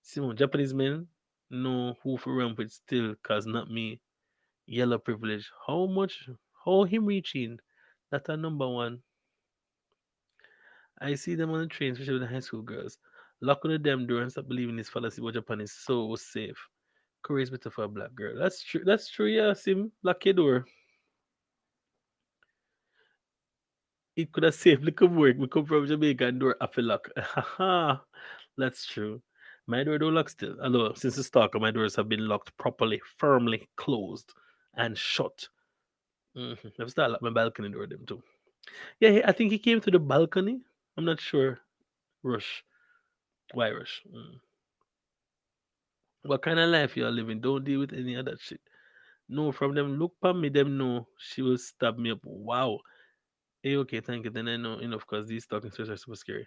Simon, Japanese men know who for ramp with still, cause not me. Yellow privilege. How much? How him reaching? That a number one. I see them on the train, especially with the high school girls. Lock on the damn door and stop believing this fallacy about Japan is so safe. Korea is better for a black girl. That's true. That's true. Yeah, Sim. Lock your door. It could have safely come work. We come from Jamaica and door after lock. Haha. That's true. My door don't lock still. Although since the start, my doors have been locked properly, firmly closed and shut. I've started lock my balcony door them too. Yeah, I think he came to the balcony. I'm not sure. Rush. Why rush? What kind of life you are living? Don't deal with any other shit. No, from them look for me, them know she will stab me up. Wow. Hey, okay, thank you. Then I know enough because these talking stairs are super scary.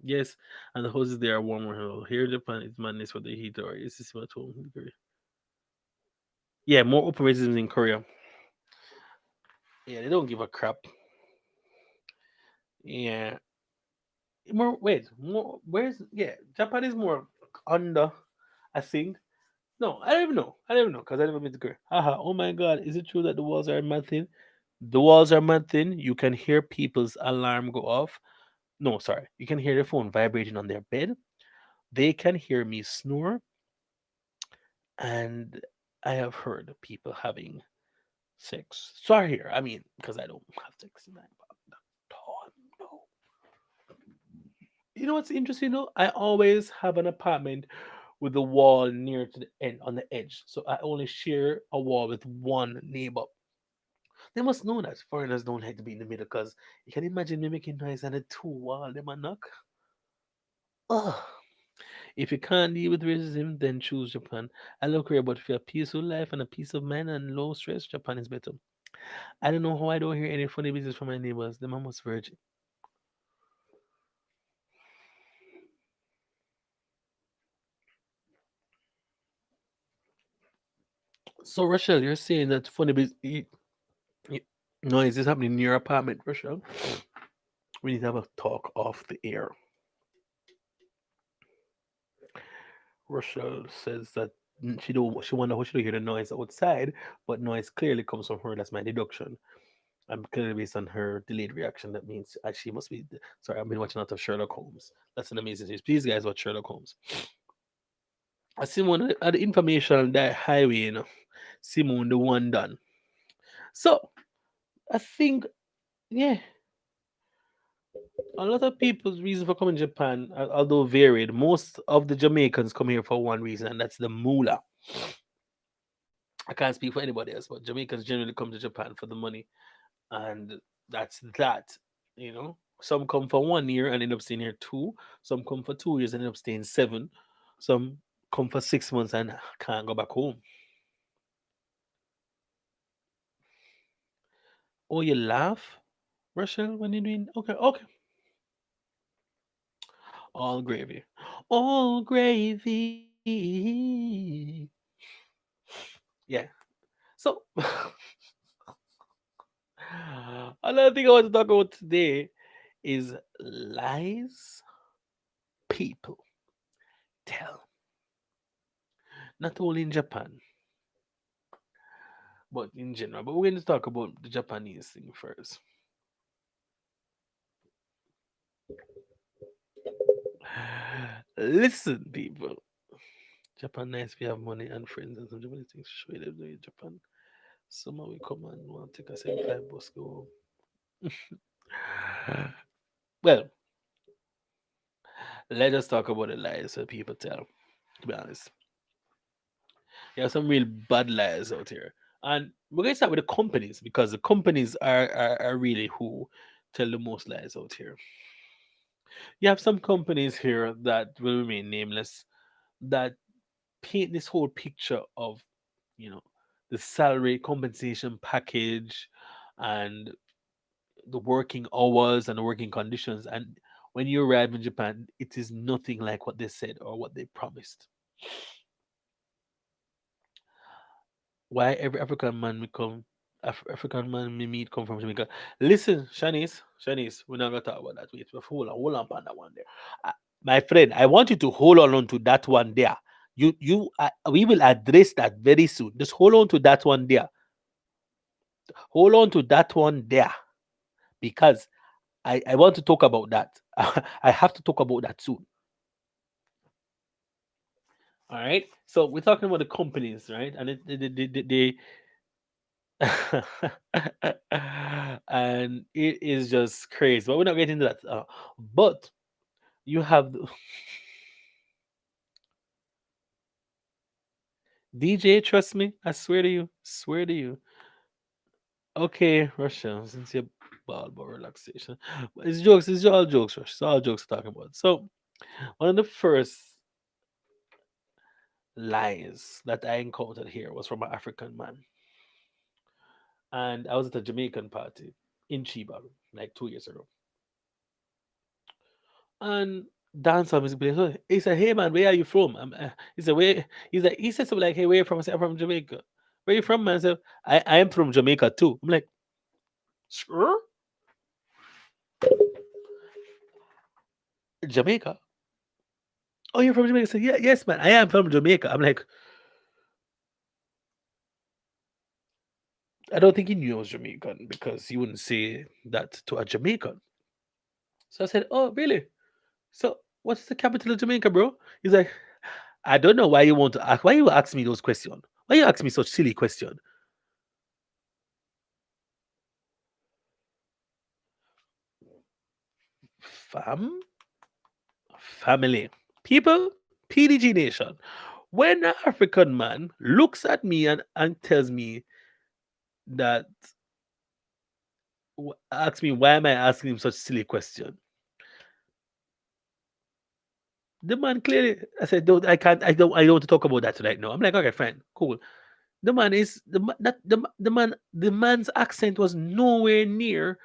Yes, and the houses there are warmer. Here in Japan, it's madness for the heat or it's similar to home in Korea. Yeah, more open racism in Korea. Yeah, they don't give a crap. Yeah, more wait, more where's Japan is more under. I think no, I don't even know. I don't even know because I never been to Korea. Haha! Oh my God, is it true that the walls are mad thin? The walls are mad thin. You can hear people's alarm go off. No, sorry. You can hear their phone vibrating on their bed. They can hear me snore, and I have heard people having sex. Sorry here. I mean, because I don't have sex in my apartment. No. You know what's interesting though? I always have an apartment with the wall near to the end on the edge. So I only share a wall with one neighbor. They must know that foreigners don't like to be in the middle because you can imagine me making noise and the two wall them a knock. Ugh. If you can't deal with racism, then choose Japan. I love Korea, but for a peaceful life and a peace of mind and low stress, Japan is better. I don't know how I don't hear any funny business from my neighbors. Them almost virgin. So Rochelle, you're saying that noise is happening in your apartment, Rochelle. We need to have a talk off the air. Rochelle says that she wonder how she don't hear the noise outside, but noise clearly comes from her. That's my deduction. I'm clearly based on her delayed reaction. That means she must be. Sorry, I've been watching a lot of Sherlock Holmes. That's an amazing series. Please, guys, watch Sherlock Holmes. I see one of the information on that highway, Simone, the one done. So I think, yeah, a lot of people's reason for coming to Japan, although varied, most of the Jamaicans come here for one reason, and that's the moolah. I can't speak for anybody else, but Jamaicans generally come to Japan for the money, and that's that. Some come for 1 year and end up staying here two. Some come for 2 years and end up staying seven. Some come for 6 months and can't go back home. Oh, you laugh, Rochelle, when you're doing okay, okay. All gravy, all gravy. Yeah. So another thing I want to talk about today is lies people tell, not only in Japan, but in general. But we're going to talk about the Japanese thing first. Listen, people. Japan nice. We have money and friends and some Japanese things. Show them in Japan. Summer we come and want to take a 75 bus go home. Well, let us talk about the lies that people tell. To be honest, there are some real bad lies out here, and we're going to start with the companies because the companies are really who tell the most lies out here. You have some companies here that will remain nameless that paint this whole picture of, you know, the salary compensation package and the working hours and the working conditions. And when you arrive in Japan, it is nothing like what they said or what they promised. Why every African man we come, African man we meet come from Jamaica? Listen, Shanice, we're not gonna talk about that. Wait, hold on, on that one there. My friend, I want you to hold on to that one there. We will address that very soon. Just hold on to that one there. Hold on to that one there because I want to talk about that. I have to talk about that soon. All right. So we're talking about the companies, right? And and it is just crazy. But we're not getting into that. But you have DJ. Trust me. I swear to you. Swear to you. Okay, Russia. Since you're ball about relaxation, but it's jokes. It's all jokes, Rush. It's all jokes we're talking about. So one of the first lies that I encountered here was from an African man, and I was at a Jamaican party in Chiba like 2 years ago, and dancer music playing. So he said, "Hey man, where are you from?" He said, "Where?" He said something like, "Hey, where you from?" I said, "I'm from Jamaica." Where you from, man? I said, "I am from Jamaica too." I'm like, "Sure, Jamaica." Oh, you're from Jamaica? I said, "Yeah, yes, man, I am from Jamaica." I'm like, I don't think he knew I was Jamaican because he wouldn't say that to a Jamaican. So I said, "Oh, really? So what's the capital of Jamaica, bro?" He's like, "I don't know why you want to ask. Why you ask me those questions? Why you ask me such silly question, fam? Family, people, PDG Nation. When an African man looks at me and tells me that, asks me why am I asking him such silly question, the man clearly, I said, don't, I can't, I don't want to talk about that tonight. No, I'm like, okay, fine, cool. The man is the ma- that the man the man's accent was nowhere near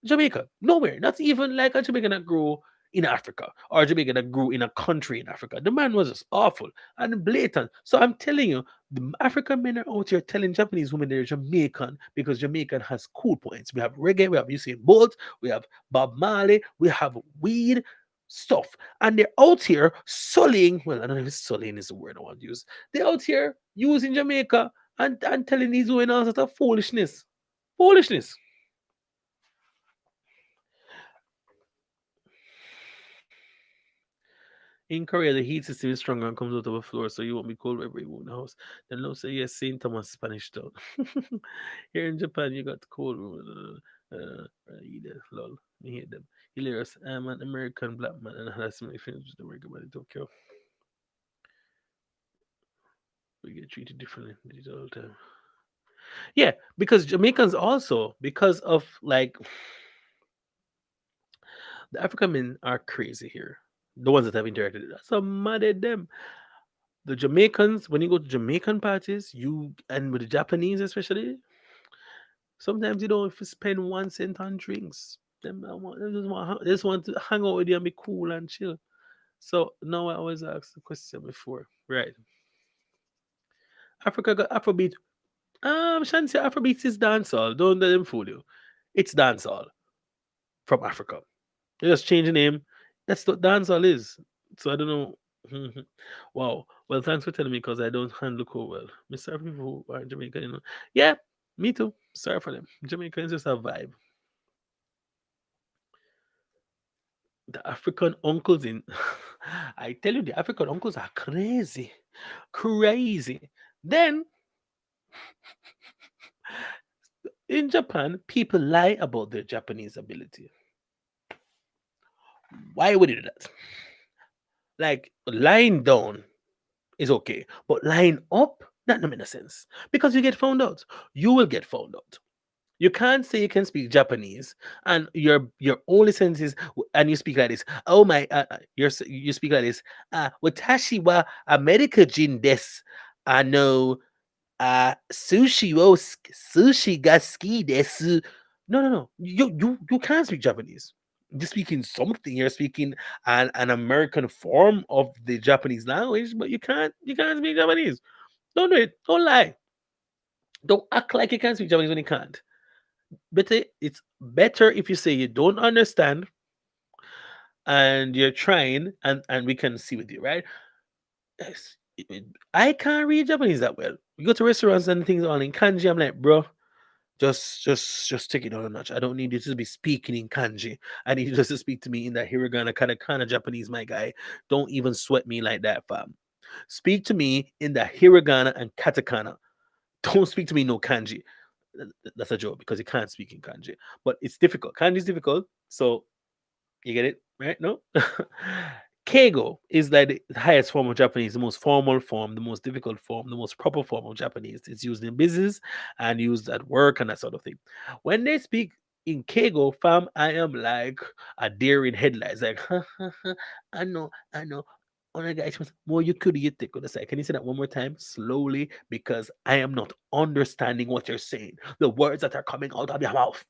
Jamaica. Nowhere. Not even like a Jamaican that grew in Africa or a Jamaican that grew in a country in Africa. The man was just awful and blatant. So I'm telling you, the African men are out here telling Japanese women they're Jamaican because Jamaican has cool points. We have reggae, we have Usain Bolt, we have Bob Marley, we have weed stuff. And they're out here sullying. Well, I don't know if sullying is the word I want to use. They're out here using Jamaica and telling these women all sorts of foolishness. Foolishness. In Korea, the heat system is stronger and comes out of the floor, so you won't be cold wherever you go in the house. Then no say yes, Saint Thomas Spanish town. Here in Japan, you got the cold room. Lol. I hate them. Hilarious. I'm an American black man and I had some friends with American man in Tokyo. We get treated differently all the time. Yeah, because Jamaicans also, because of like the African men are crazy here. The ones that have interacted. That's so mad at them. The Jamaicans, when you go to Jamaican parties, you and with the Japanese especially, sometimes you don't have to spend 1 cent on drinks. They just want to hang out with you and be cool and chill. So now I always ask the question before. Right. Africa got Afrobeat. Shanti, Afrobeat is dancehall. Don't let them fool you. It's dancehall from Africa. They just change the name. That's what dancehall is. So I don't know. Mhm. Wow. Well, thanks for telling me because I don't handle cold well. Me sorry for people who are Jamaican, you know. Yeah, me too. Sorry for them. Jamaican is just a vibe. The African uncles in I tell you, the African uncles are crazy. Crazy. Then in Japan, people lie about their Japanese ability. Why would you do that? Like lying down is okay, but lying up, that don't make no sense. Because you get found out. You will get found out. You can't say you can speak Japanese and your only sentence is and you speak like this. Oh my, you speak like this. Watashi wa America jin desu. No, sushi wo sushi ga suki desu. No, no, no. You can't speak Japanese. You're speaking something. You're speaking an American form of the Japanese language, but you can't speak Japanese. Don't do it. Don't lie. Don't act like you can't speak Japanese when you can't. Better it's better if you say you don't understand and you're trying and we can see with you, right? Yes. I can't read Japanese that well. We go to restaurants and things on in kanji. I'm like, bro, just take it down a notch. I don't need you to be speaking in kanji. I need you just to speak to me in that hiragana kind of Japanese, my guy. Don't even sweat me like that, fam. Speak to me in the hiragana and katakana. Don't speak to me no kanji. That's a joke because you can't speak in kanji, but it's difficult. Kanji is difficult, so you get it right? No. Keigo is like the highest form of Japanese, the most formal form, the most difficult form, the most proper form of Japanese. It's used in business and used at work and that sort of thing. When they speak in Keigo, fam, I am like a deer in headlights. Like, I know. Oh my gosh, more you could get it. Can you say that one more time slowly? Because I am not understanding what you're saying. The words that are coming out of your mouth.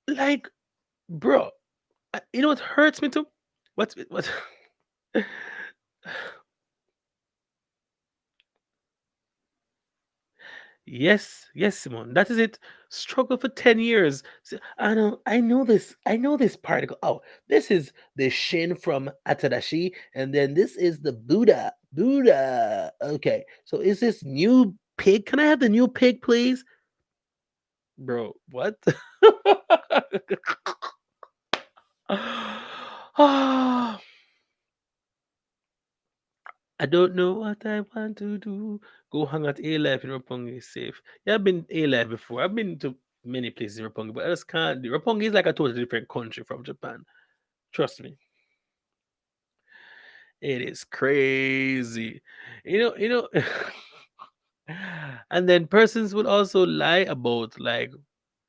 Like, bro, you know what hurts me too? What? Yes, yes, Simon. That is it. struggle for 10 years. So, I know this particle. Oh, this is the Shin from Atadashi, and then this is the Buddha. Buddha. Okay. So is this new pig? Can I have the new pig, please? Bro, what? Ah, I don't know what I want to do. Go hang at A Life in Roppongi is safe. Yeah, I've been A Life before. I've been to many places in Roppongi, but I just can't do. Roppongi is like a totally different country from Japan. Trust me, it is crazy. You know. And then persons would also lie about like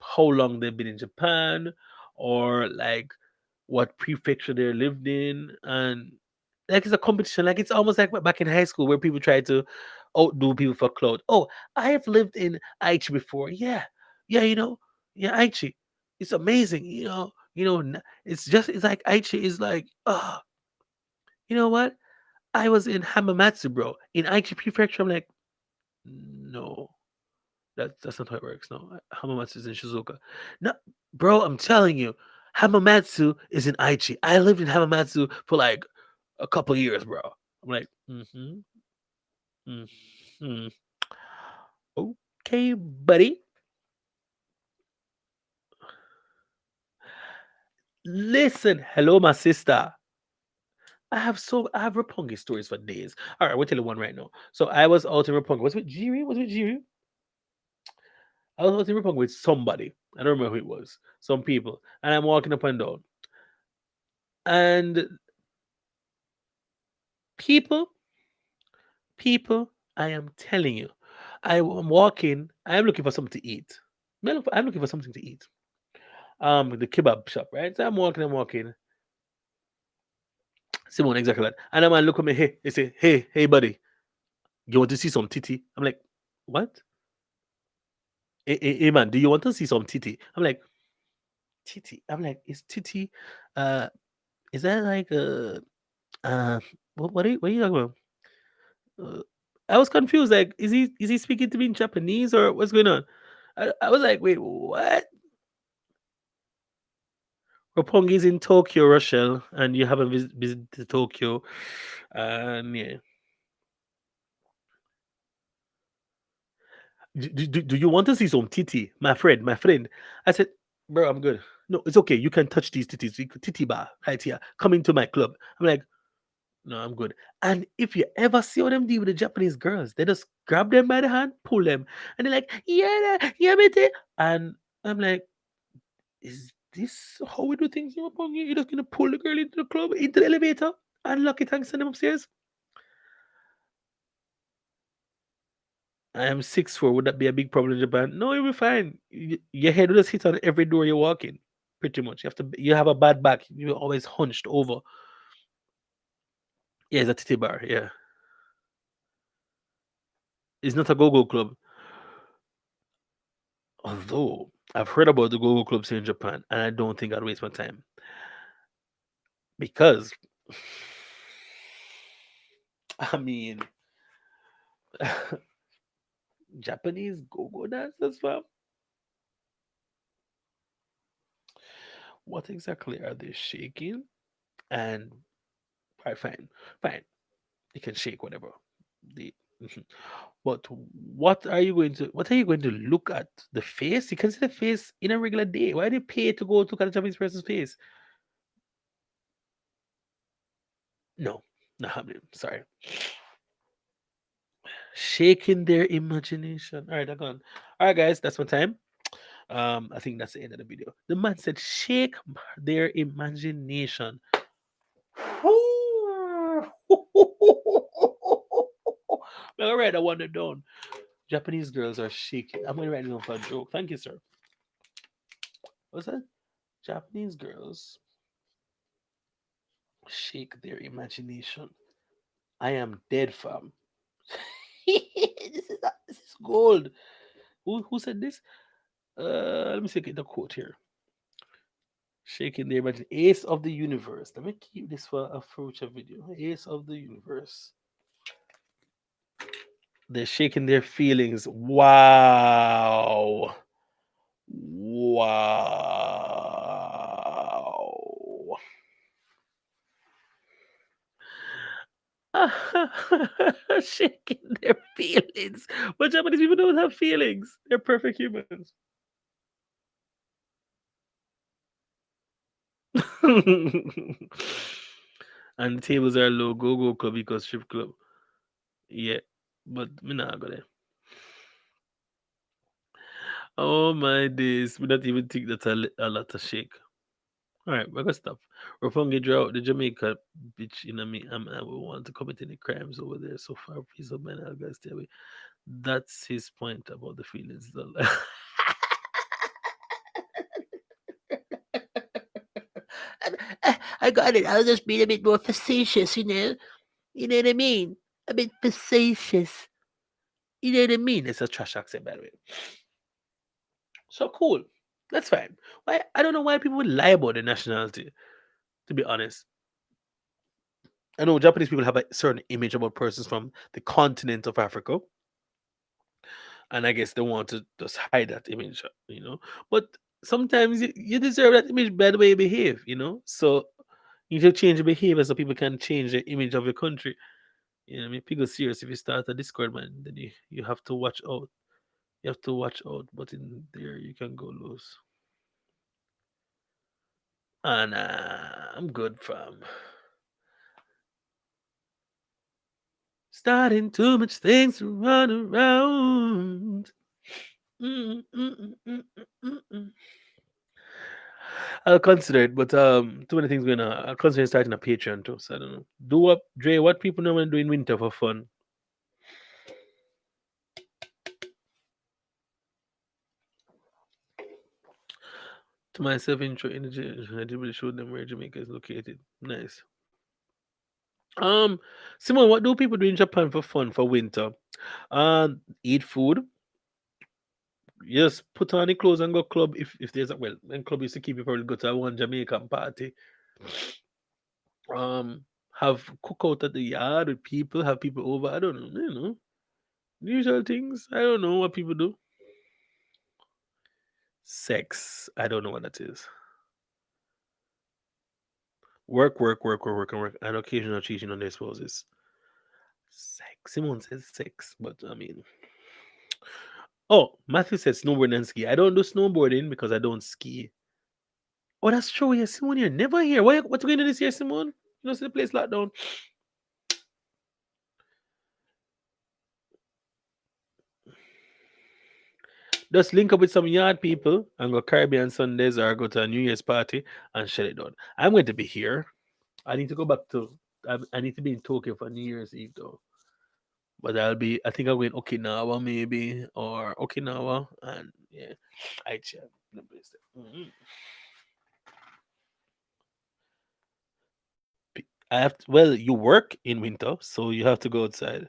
how long they've been in Japan or like what prefecture they lived in, and like it's a competition. Like it's almost like back in high school where people try to outdo people for clout. Oh, I have lived in Aichi before. Yeah, yeah, yeah, Aichi. It's amazing. It's like Aichi is like, you know what? I was in Hamamatsu, bro, in Aichi prefecture. I'm like, no, that's not how it works. No, Hamamatsu is in Shizuoka. No, bro, I'm telling you, Hamamatsu is in Aichi. I lived in Hamamatsu for like a couple years, bro. I'm like, mm-hmm. Okay, buddy. Listen, hello, my sister. I have Rapungi stories for days. All right, we'll tell you one right now. So I was out in Rapungi. Was it with Jiri? Was it with Jiri? I was out in Rapungi with somebody. I don't remember who it was. Some people, and I'm walking up and down, and people, people. I am telling you, I'm walking. I am looking for something to eat. I'm looking for something to eat. The kebab shop, right? So I'm walking. I'm walking. Simone, exactly that. And a man look at me, hey, they say, hey, buddy, you want to see some titty? I'm like, what? Hey, man, do you want to see some titty? I'm like, titty. I'm like, is titty, uh, is that like, uh, what are you talking about? Uh, I was confused. Like, is he speaking to me in Japanese or what's going on? I was like, wait, what? Roppongi is in Tokyo, Rochelle, and you haven't visited Tokyo. And yeah, do you want to see some titty, my friend? I said, bro, I'm good. No, it's okay. You can touch these titties. Titty bar right here. Come into my club. I'm like, no, I'm good. And if you ever see what them do with the Japanese girls, they just grab them by the hand, pull them, and they're like, yeah, mate. And I'm like, is this how we do things here, Pongi? You're just gonna pull the girl into the club, into the elevator, unlock it and send them upstairs? I am 6'4". Would that be a big problem in Japan? No, you'll be fine. Your head will just hit on every door you walk in. Pretty much. You have a bad back. You're always hunched over. Yeah, it's a titty bar. Yeah. It's not a go-go club. Although I've heard about the go-go clubs here in Japan, and I don't think I'd waste my time. Because I mean Japanese go-go dancers, fam. What exactly are they shaking? And right, fine, fine. You can shake whatever. The mhm. But what are you going to look at? The face? You can see the face in a regular day. Why do you pay to go to look at a Japanese person's face? No, not happening. Sorry. Shaking their imagination. All right, I'm gone. All right, guys, that's my time. I think that's the end of the video. The man said, shake their imagination. All right, I want it down. Japanese girls are shaking. I'm gonna write it down for a joke. Thank you, sir. What's that? Japanese girls shake their imagination. I am dead, fam. This is gold. Who said this? Let me see the quote here. Shaking their imagination. Ace of the universe. Let me keep this for a future video. Ace of the universe. They're shaking their feelings. Wow. Wow. Shaking their feelings. But Japanese people don't have feelings. They're perfect humans. And the tables are low. Go club equals strip club. Yeah. But me not go there. Oh my days. We don't even think that's a lot of shake. Alright, we're gonna stop. Rafungi draw the Jamaica bitch in me. I will want to commit any crimes over there. So far, please, of man, I'll stay away. That's his point about the feelings. Though. I got it. I was just being a bit more facetious, you know. You know what I mean? A bit facetious. You know what I mean? It's a trash accent, by the way. So cool. That's fine. Why? I don't know why people would lie about their nationality. To be honest, I know Japanese people have a certain image about persons from the continent of Africa, and I guess they want to just hide that image, you know. But sometimes you deserve that image by the way you behave, you know. So you should change your behavior so people can change the image of your country. You know, what I mean, people serious. If you start a Discord, man, then you have to watch out. You have to watch out, but in there you can go loose. And I'm good, fam. Starting too much things to run around. Mm, mm, mm, mm, mm, mm, mm. I'll consider it, but too many things going on. I'll consider starting a Patreon too. So I don't know. Do what Dre? What people normally do in winter for fun? To myself, intro energy. I did really show them where Jamaica is located. Nice. Um, Simon, what do people do in Japan for fun for winter? Eat food. Just put on the clothes and go club. If there's a well, when club used to keep you probably go to a one Jamaican party. Have cook out at the yard with people. Have people over. I don't know. You know, the usual things. I don't know what people do. Sex. I don't know what that is. Work, and work, and occasional cheating on their spouses. Sex. Simone says sex, but I mean, oh, Matthew says snowboarding and ski. I don't do snowboarding because I don't ski. Oh, that's true. Yeah, Simone, you're never here. What's going on this year, Simone? You know, see the place locked down. Just link up with some yard people and go Caribbean Sundays or go to a New Year's party and shut it down. I'm going to be here. I need to go back to. I need to be in Tokyo for New Year's Eve though. But I'll be. I think I'm going Okinawa maybe or Okinawa and yeah, I check the place there. I have to, well, you work in winter, so you have to go outside.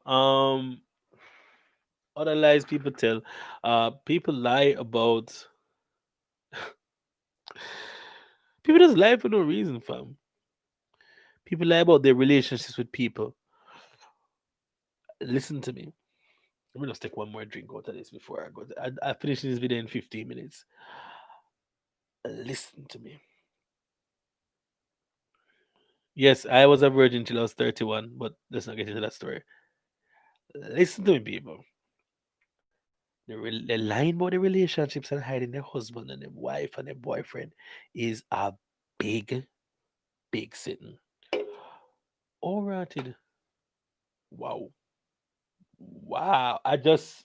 Um, other lies people tell. People lie about. People just lie for no reason, fam. People lie about their relationships with people. Listen to me. Let me just take one more drink out of this before I go. I finish this video in 15 minutes. Listen to me. Yes, I was a virgin till I was 31, but let's not get into that story. Listen to me, people. They're lying about their relationships and hiding their husband and their wife and their boyfriend is a big, big sin. Alrighty. Wow. Wow. I just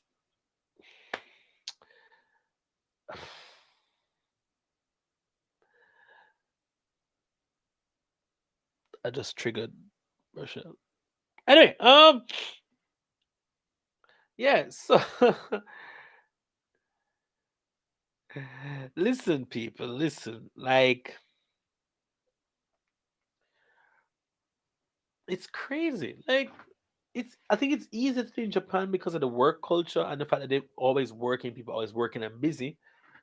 triggered Russia. Anyway, yeah, so listen, people, listen. Like, it's crazy. Like, I think it's easy to be in Japan because of the work culture and the fact that they're always working, people always working and busy.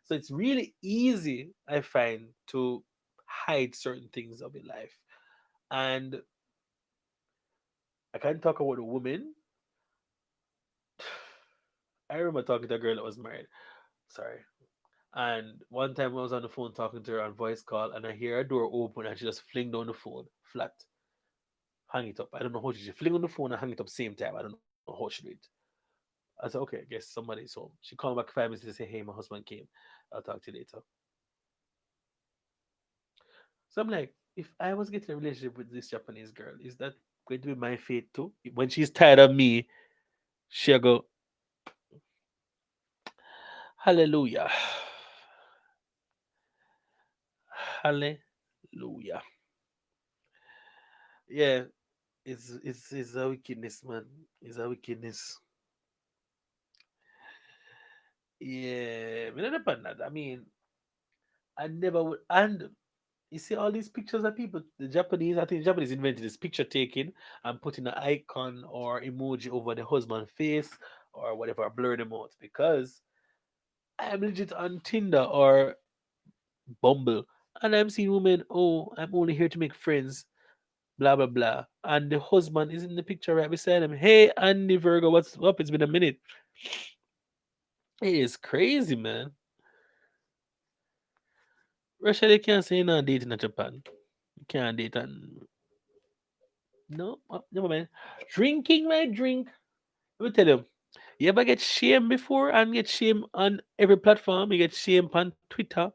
So it's really easy, I find, to hide certain things of your life. And I can't talk about a woman. I remember talking to a girl that was married. Sorry. And one time I was on the phone talking to her on voice call, and I hear her door open, and she just fling down the phone flat, hang it up. I don't know how she fling on the phone and hang it up same time. I don't know how she do it. I said, okay, I guess somebody's home. She called back 5 minutes to say, hey, my husband came. I'll talk to you later. So I'm like, if I was getting a relationship with this Japanese girl, is that going to be my fate too? When she's tired of me, she'll go, hallelujah. Hallelujah. Yeah, it's a wickedness, man. It's a wickedness. Yeah, I mean, upon that. I mean, I never would. And you see all these pictures of people, the Japanese, I think the Japanese invented this picture taking and putting an icon or emoji over the husband's face or whatever, blur them out. Because I am legit on Tinder or Bumble and I'm seeing women, oh, I'm only here to make friends, blah, blah, blah. And the husband is in the picture right beside him. Hey, Andy Virgo, what's up? It's been a minute. It is crazy, man. Russia, they can't say you're not dating in Japan. You can't date and no, never mind. Drinking my drink. Let me tell you, you ever get shamed before and get shamed on every platform? You get shamed on Twitter,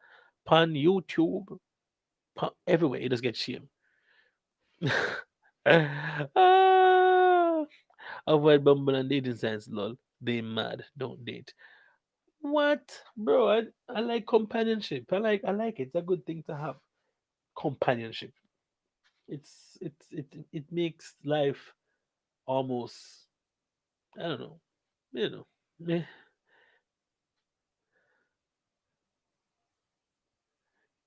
on YouTube, everywhere. You just get shamed. ah, avoid Bumble and dating signs, lol. They mad. Don't date. What, bro? I like companionship. I like it. It's a good thing to have companionship. It makes life almost I don't know. You know. eh,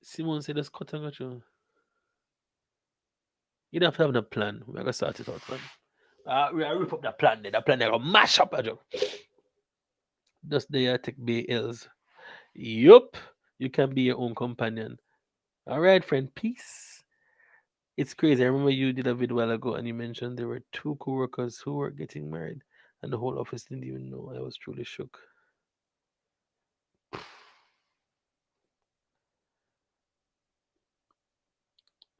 Simone said let's cut and go through. You don't have to have a plan. We're gonna start it out, man. We are rip up the plan there. The plan there gonna mash up a job. Just there take BLs. Yup. You can be your own companion. Alright, friend. Peace. It's crazy. I remember you did a video a while ago and you mentioned there were two co-workers who were getting married and the whole office didn't even know. I was truly shook.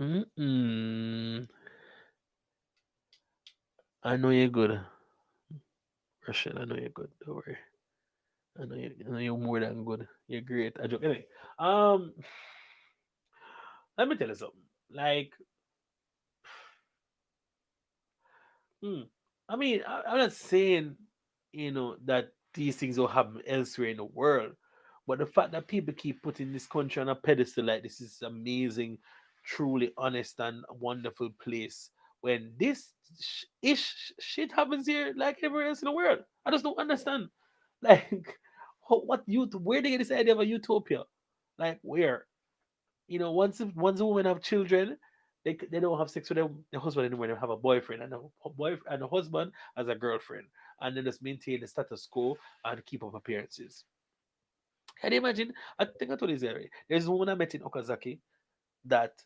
Mm-mm. I know you're good, Rachel. I know you're good. Don't worry. I know you're more than good. You're great. I joke. Anyway, um, let me tell you something. Like, hmm, I mean, I'm not saying, that these things will happen elsewhere in the world, but the fact that people keep putting this country on a pedestal like this is amazing, truly honest and wonderful place. When this shit happens here, like everywhere else in the world, I just don't understand. Like, what youth? Where they get this idea of a utopia? Like, where? Once a woman have children, they don't have sex with their husband anymore. They have a boyfriend, and the husband has a girlfriend, and they just maintain the status quo and keep up appearances. Can you imagine? I think I told you this already. There's a woman I met in Okazaki that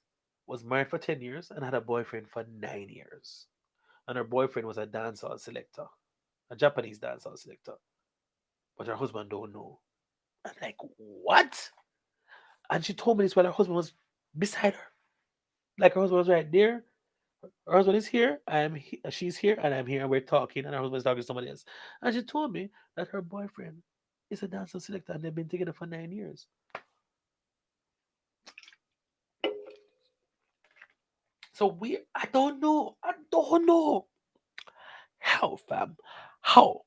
was married for 10 years and had a boyfriend for 9 years, and her boyfriend was a dancehall selector, a Japanese dancehall selector, but her husband don't know. I'm like, what? And she told me this while her husband was beside her. Like her husband was right there. Her husband is here. She's here, and I'm here, and we're talking. And her husband's talking to somebody else. And she told me that her boyfriend is a dancer selector, and they've been together for 9 years. So I don't know. I don't know how, fam. How?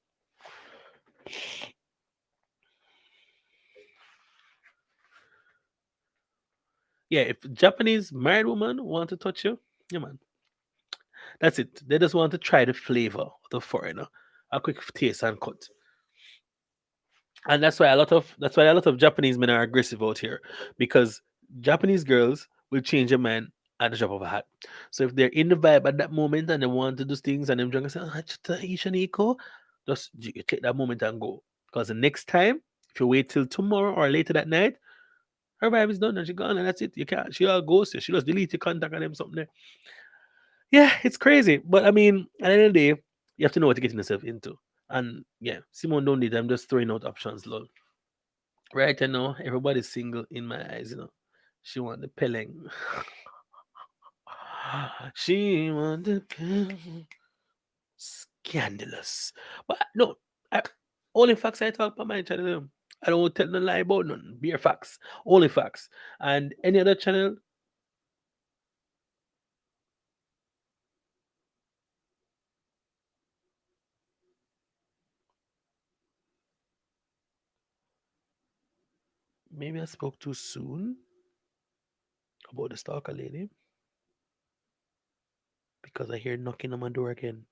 Yeah, if Japanese married woman want to touch you, yeah, man, that's it. They just want to try the flavor of the foreigner, a quick taste and cut. And that's why a lot of Japanese men are aggressive out here because Japanese girls will change their mind at the drop of a hat. So if they're in the vibe at that moment and they want to do things and them drunk and say, "Ah, Ishaniko," just you take that moment and go. Because the next time, if you wait till tomorrow or later that night, her vibe is done and she gone and that's it. You can't. She'll ghost you. She'll just delete your contact and them something there. Yeah, it's crazy. But I mean, at the end of the day, you have to know what you're getting yourself into. And yeah, Simone don't need. I'm just throwing out options, lol. Right, I know everybody's single in my eyes. She want the pelling. She want the pelling. Scandalous. But no, I, only facts I talk about my channel. I don't tell no lie about none. Bare facts. Only facts. And any other channel, maybe I spoke too soon about the stalker lady because I hear knocking on my door again.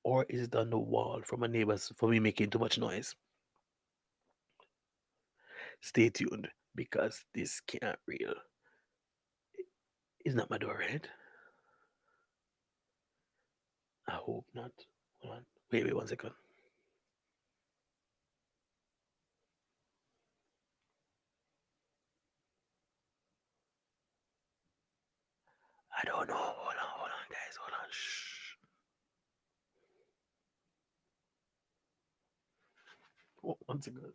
Or is it on the wall from my neighbors for me making too much noise? Stay tuned because this can't real. It's not my door, right? I hope not. Hold on. Wait, 1 second. I don't know. Hold on, guys. Hold on. Shh. Oh, 1 second.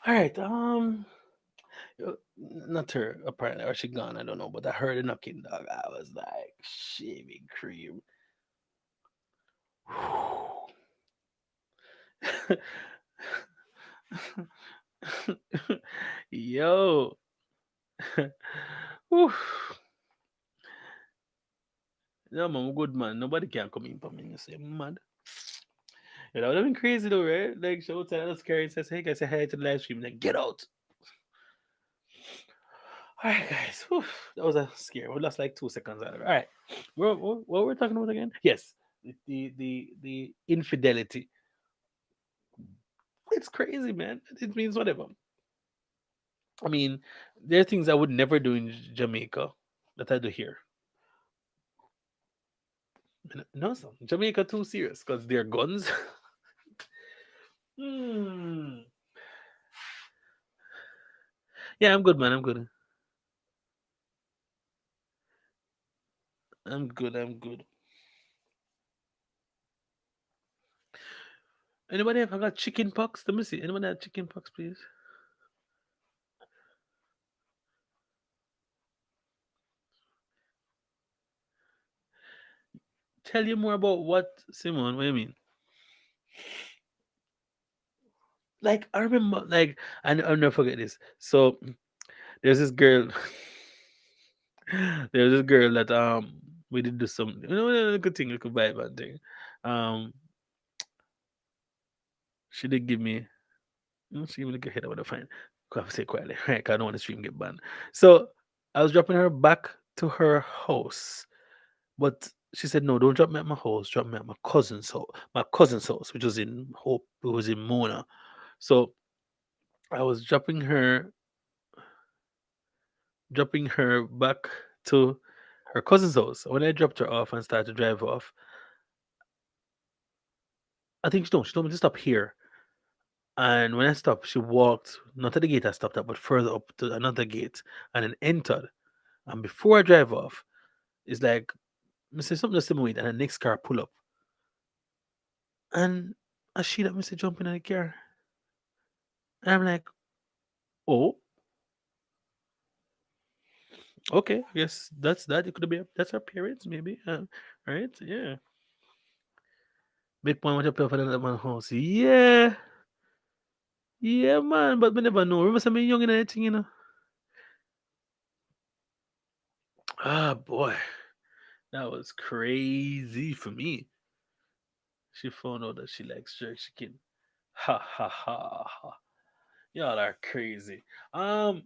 All right. Not her. Apparently, or she gone. I don't know. But I heard a knocking, dog. I was like, shaving cream. Yo. Whew. No, man, I'm good, man. Nobody can come in for me. You say, mad. You know, that would have been crazy, though, right? Like, she would tell us, scary. Says, hey, guys, say hi to the live stream. Like, get out. All right, guys. Whew. That was a scare. We lost like 2 seconds out of it. All right. What we're talking about again? Yes. The infidelity. It's crazy, man. It means whatever. I mean, there are things I would never do in Jamaica that I do here. No, son. Jamaica too serious because they're guns. Hmm. Yeah, I'm good, man. I'm good. I'm good. I'm good. Anybody have got chicken pox? Let me see. Anyone have chicken pox, please? Tell you more about what, Simon? What do you mean? Like I remember, like I'll never forget this. So there's this girl. There's this girl that we did do some a good thing, like a vibe and thing. Um, she did give me. She gave me like a head. I want to find. I say quietly, right? 'Cause I don't want the stream get banned. So I was dropping her back to her house, but she said, "No, don't drop me at my house. Drop me at my cousin's house. My cousin's house, which was in Hope. It was in Mona." So I was dropping her back to her cousin's house. When I dropped her off and started to drive off, I think she told me to stop here. And when I stopped, she walked not at the gate I stopped at, but further up to another gate and then entered. And before I drive off, it's like Mr. Something just with and the next car pull up. And I see that Mr. jumping in the car. And I'm like, oh, okay, I guess that's that. It could be that's her parents, maybe. Right? Yeah. Big point what you pay for that man house. Yeah. Yeah, man, but we never know. Remember some young in anything, Ah, boy, that was crazy for me. She found out that she likes jerk chicken. Ha ha ha ha. Y'all are crazy. Um,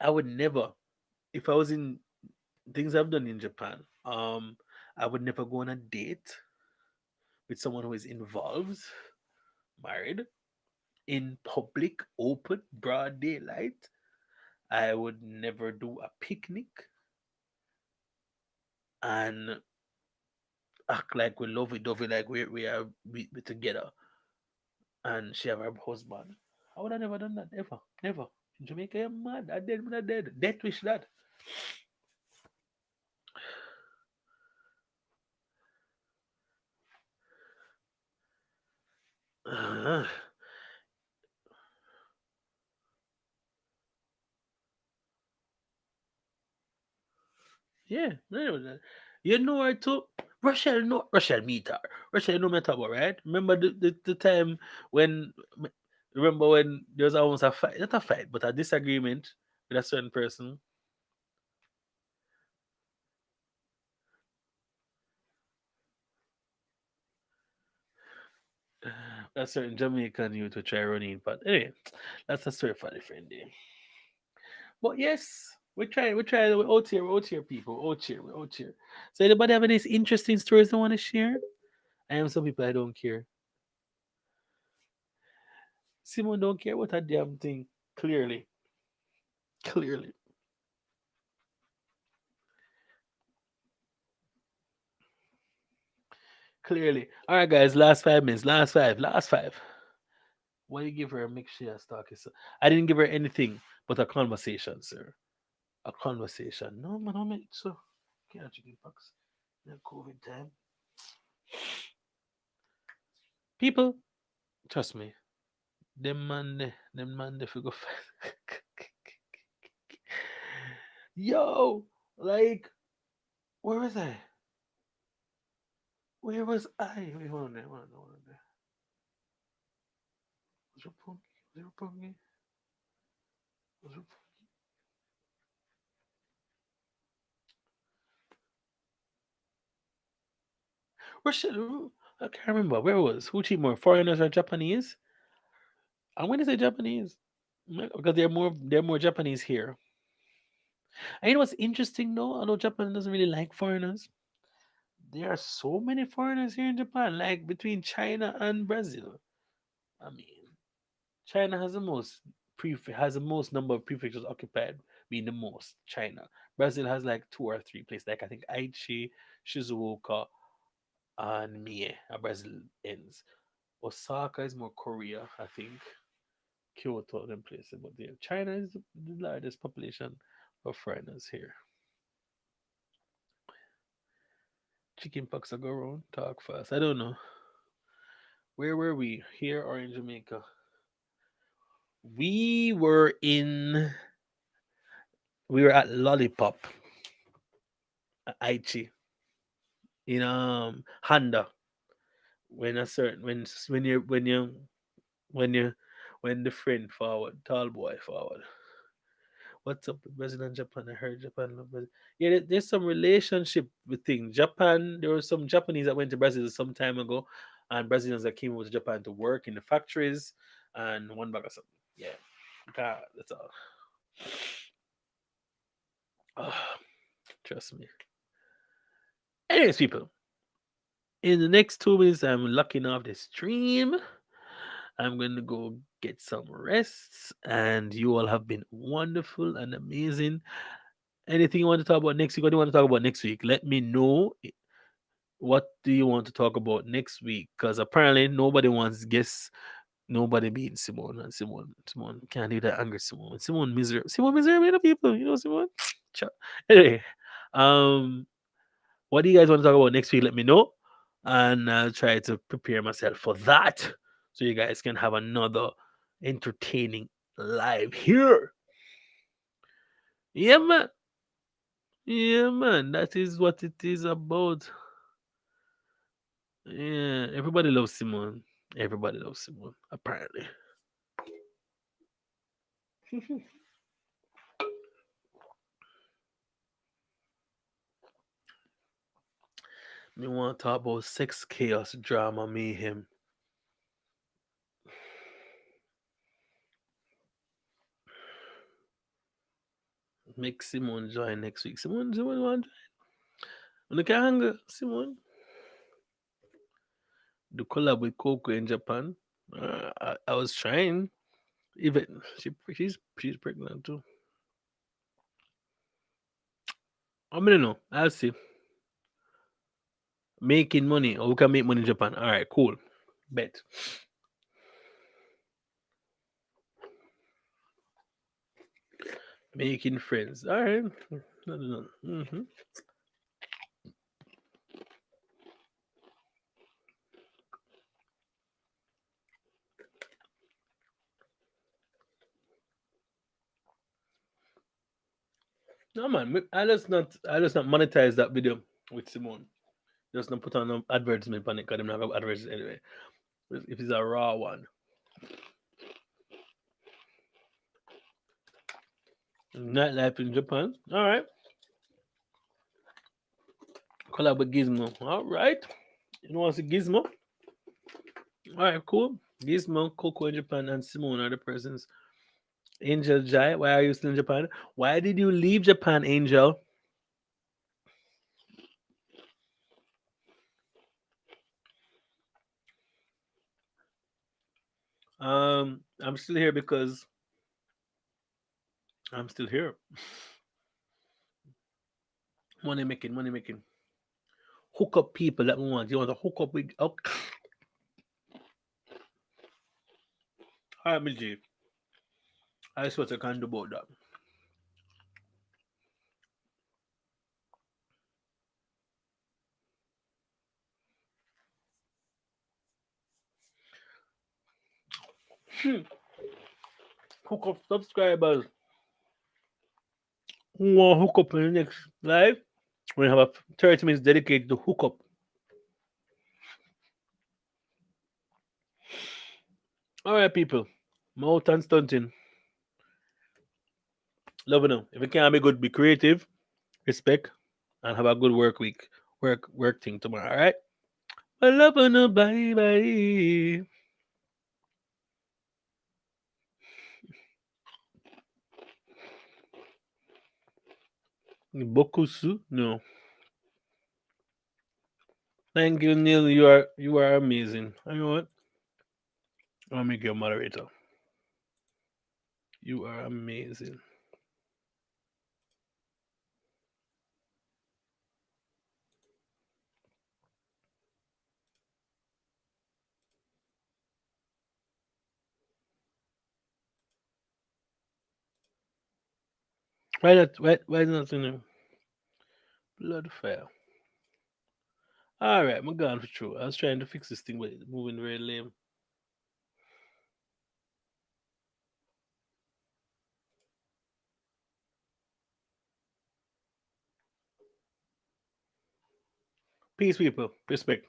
I would never, if I was in things I've done in Japan, I would never go on a date with someone who is involved, married, in public, open, broad daylight. I would never do a picnic and act like we love it, dovey, like we together, and she have her husband. I would have never done that, ever, never. In Jamaica, you're mad. I dead, when I dead. Death wish that. Uh, yeah, no, you know her too. Rochelle, no, Rochelle meet her. Rochelle, you know me talk about, right? Remember the time when, remember when there was almost a fight, not a fight, but a disagreement with a certain person. A certain Jamaican youth to try running, but anyway, that's a story for a different day. But yes, we're out here, people, we're out here. So anybody have any interesting stories they want to share? I am some people I don't care. Simon don't care what a damn thing. Clearly. Clearly. Clearly. Alright guys, last 5 minutes. Last five. What do you give her? Make sure stock is. I didn't give her anything but a conversation, sir. A conversation. No man, I make so can't chicken pox. In COVID time. People, trust me. Them man, they figure. Yo, like, where was I? Where was I? Wait, hold on there. Hold on there. Was it Punky? Was it Punky? Was it Where should I can't remember. Where was who cheat more, foreigners or Japanese? I'm gonna say Japanese because they're more Japanese here. And you know what's interesting though? Although Japan doesn't really like foreigners, there are so many foreigners here in Japan, like between China and Brazil. I mean, China has the most number of prefectures occupied, being the most. China, Brazil has like two or three places, like I think Aichi, Shizuoka, and Mie are Brazil ends. Osaka is more Korea, I think. Kyoto, them places, but yeah, China is the largest population of foreigners here. Chicken pox are go around, talk fast. I don't know. Where were we? Here or in Jamaica? We were in. We were at Lollipop, Aichi, in Honda. When a certain when you when the friend forward, tall boy forward. What's up with Brazil and Japan? I heard Japan love Brazil. Yeah, there's some relationship with things. Japan, there were some Japanese that went to Brazil some time ago, and Brazilians that came over to Japan to work in the factories and one bag of something. Yeah, God, that's all. Ah, trust me. Anyways, people, in the next 2 minutes, I'm locking off the stream. I'm going to go get some rest, and you all have been wonderful and amazing. Anything you want to talk about next week? What do you want to talk about next week? Let me know. What do you want to talk about next week? Because apparently nobody wants guests. Nobody being Simone and Simone can't do that angry Simone. Simone miserable people. You know Simone. Anyway, um, what do you guys want to talk about next week? Let me know, and I'll try to prepare myself for that, so you guys can have another entertaining live here. Yeah, man. Yeah, man. That is what it is about. Yeah, everybody loves Simone. Everybody loves Simone, apparently. Me want to talk about sex, chaos, drama, mayhem. Make Simone join next week. Simone want when you can hang Simone do collab with Coco in Japan. I was trying. Even she's pregnant too. I mean, no, I'll see. Making money, or we can make money in Japan. All right, cool. Bet. Making friends. All right. No, no, no. No man, I just not monetize that video with Simone. Just not put on no advertisement on it because them not have advertisements anyway. If it's a raw one. Nightlife in Japan. All right. Collab with Gizmo. All right. You know what's a Gizmo? All right, cool. Gizmo, Coco in Japan, and Simone are the persons. Angel Jai, why are you still in Japan? Why did you leave Japan, Angel? I'm still here because I'm still here. Money making, money making. Hook up people that we want. You want to hook up with. Oh, all right, G. I just what I can do about that. Hmm. Hook up subscribers who want to hook up in the next live. We have a 30 minutes dedicated to hook up. All right, people. Mouth and stunting. Love you know. If you can't be good, be creative, respect, and have a good work week. Work thing tomorrow. All right. I love you know. Bye bye. Bokusu? No. Thank you, Neil. You are amazing. You know what? I'll make you a moderator. You are amazing. Why not? Why not in the blood fire? All right, I'm gone for true. I was trying to fix this thing, but it's moving very lame. Peace, people. Respect.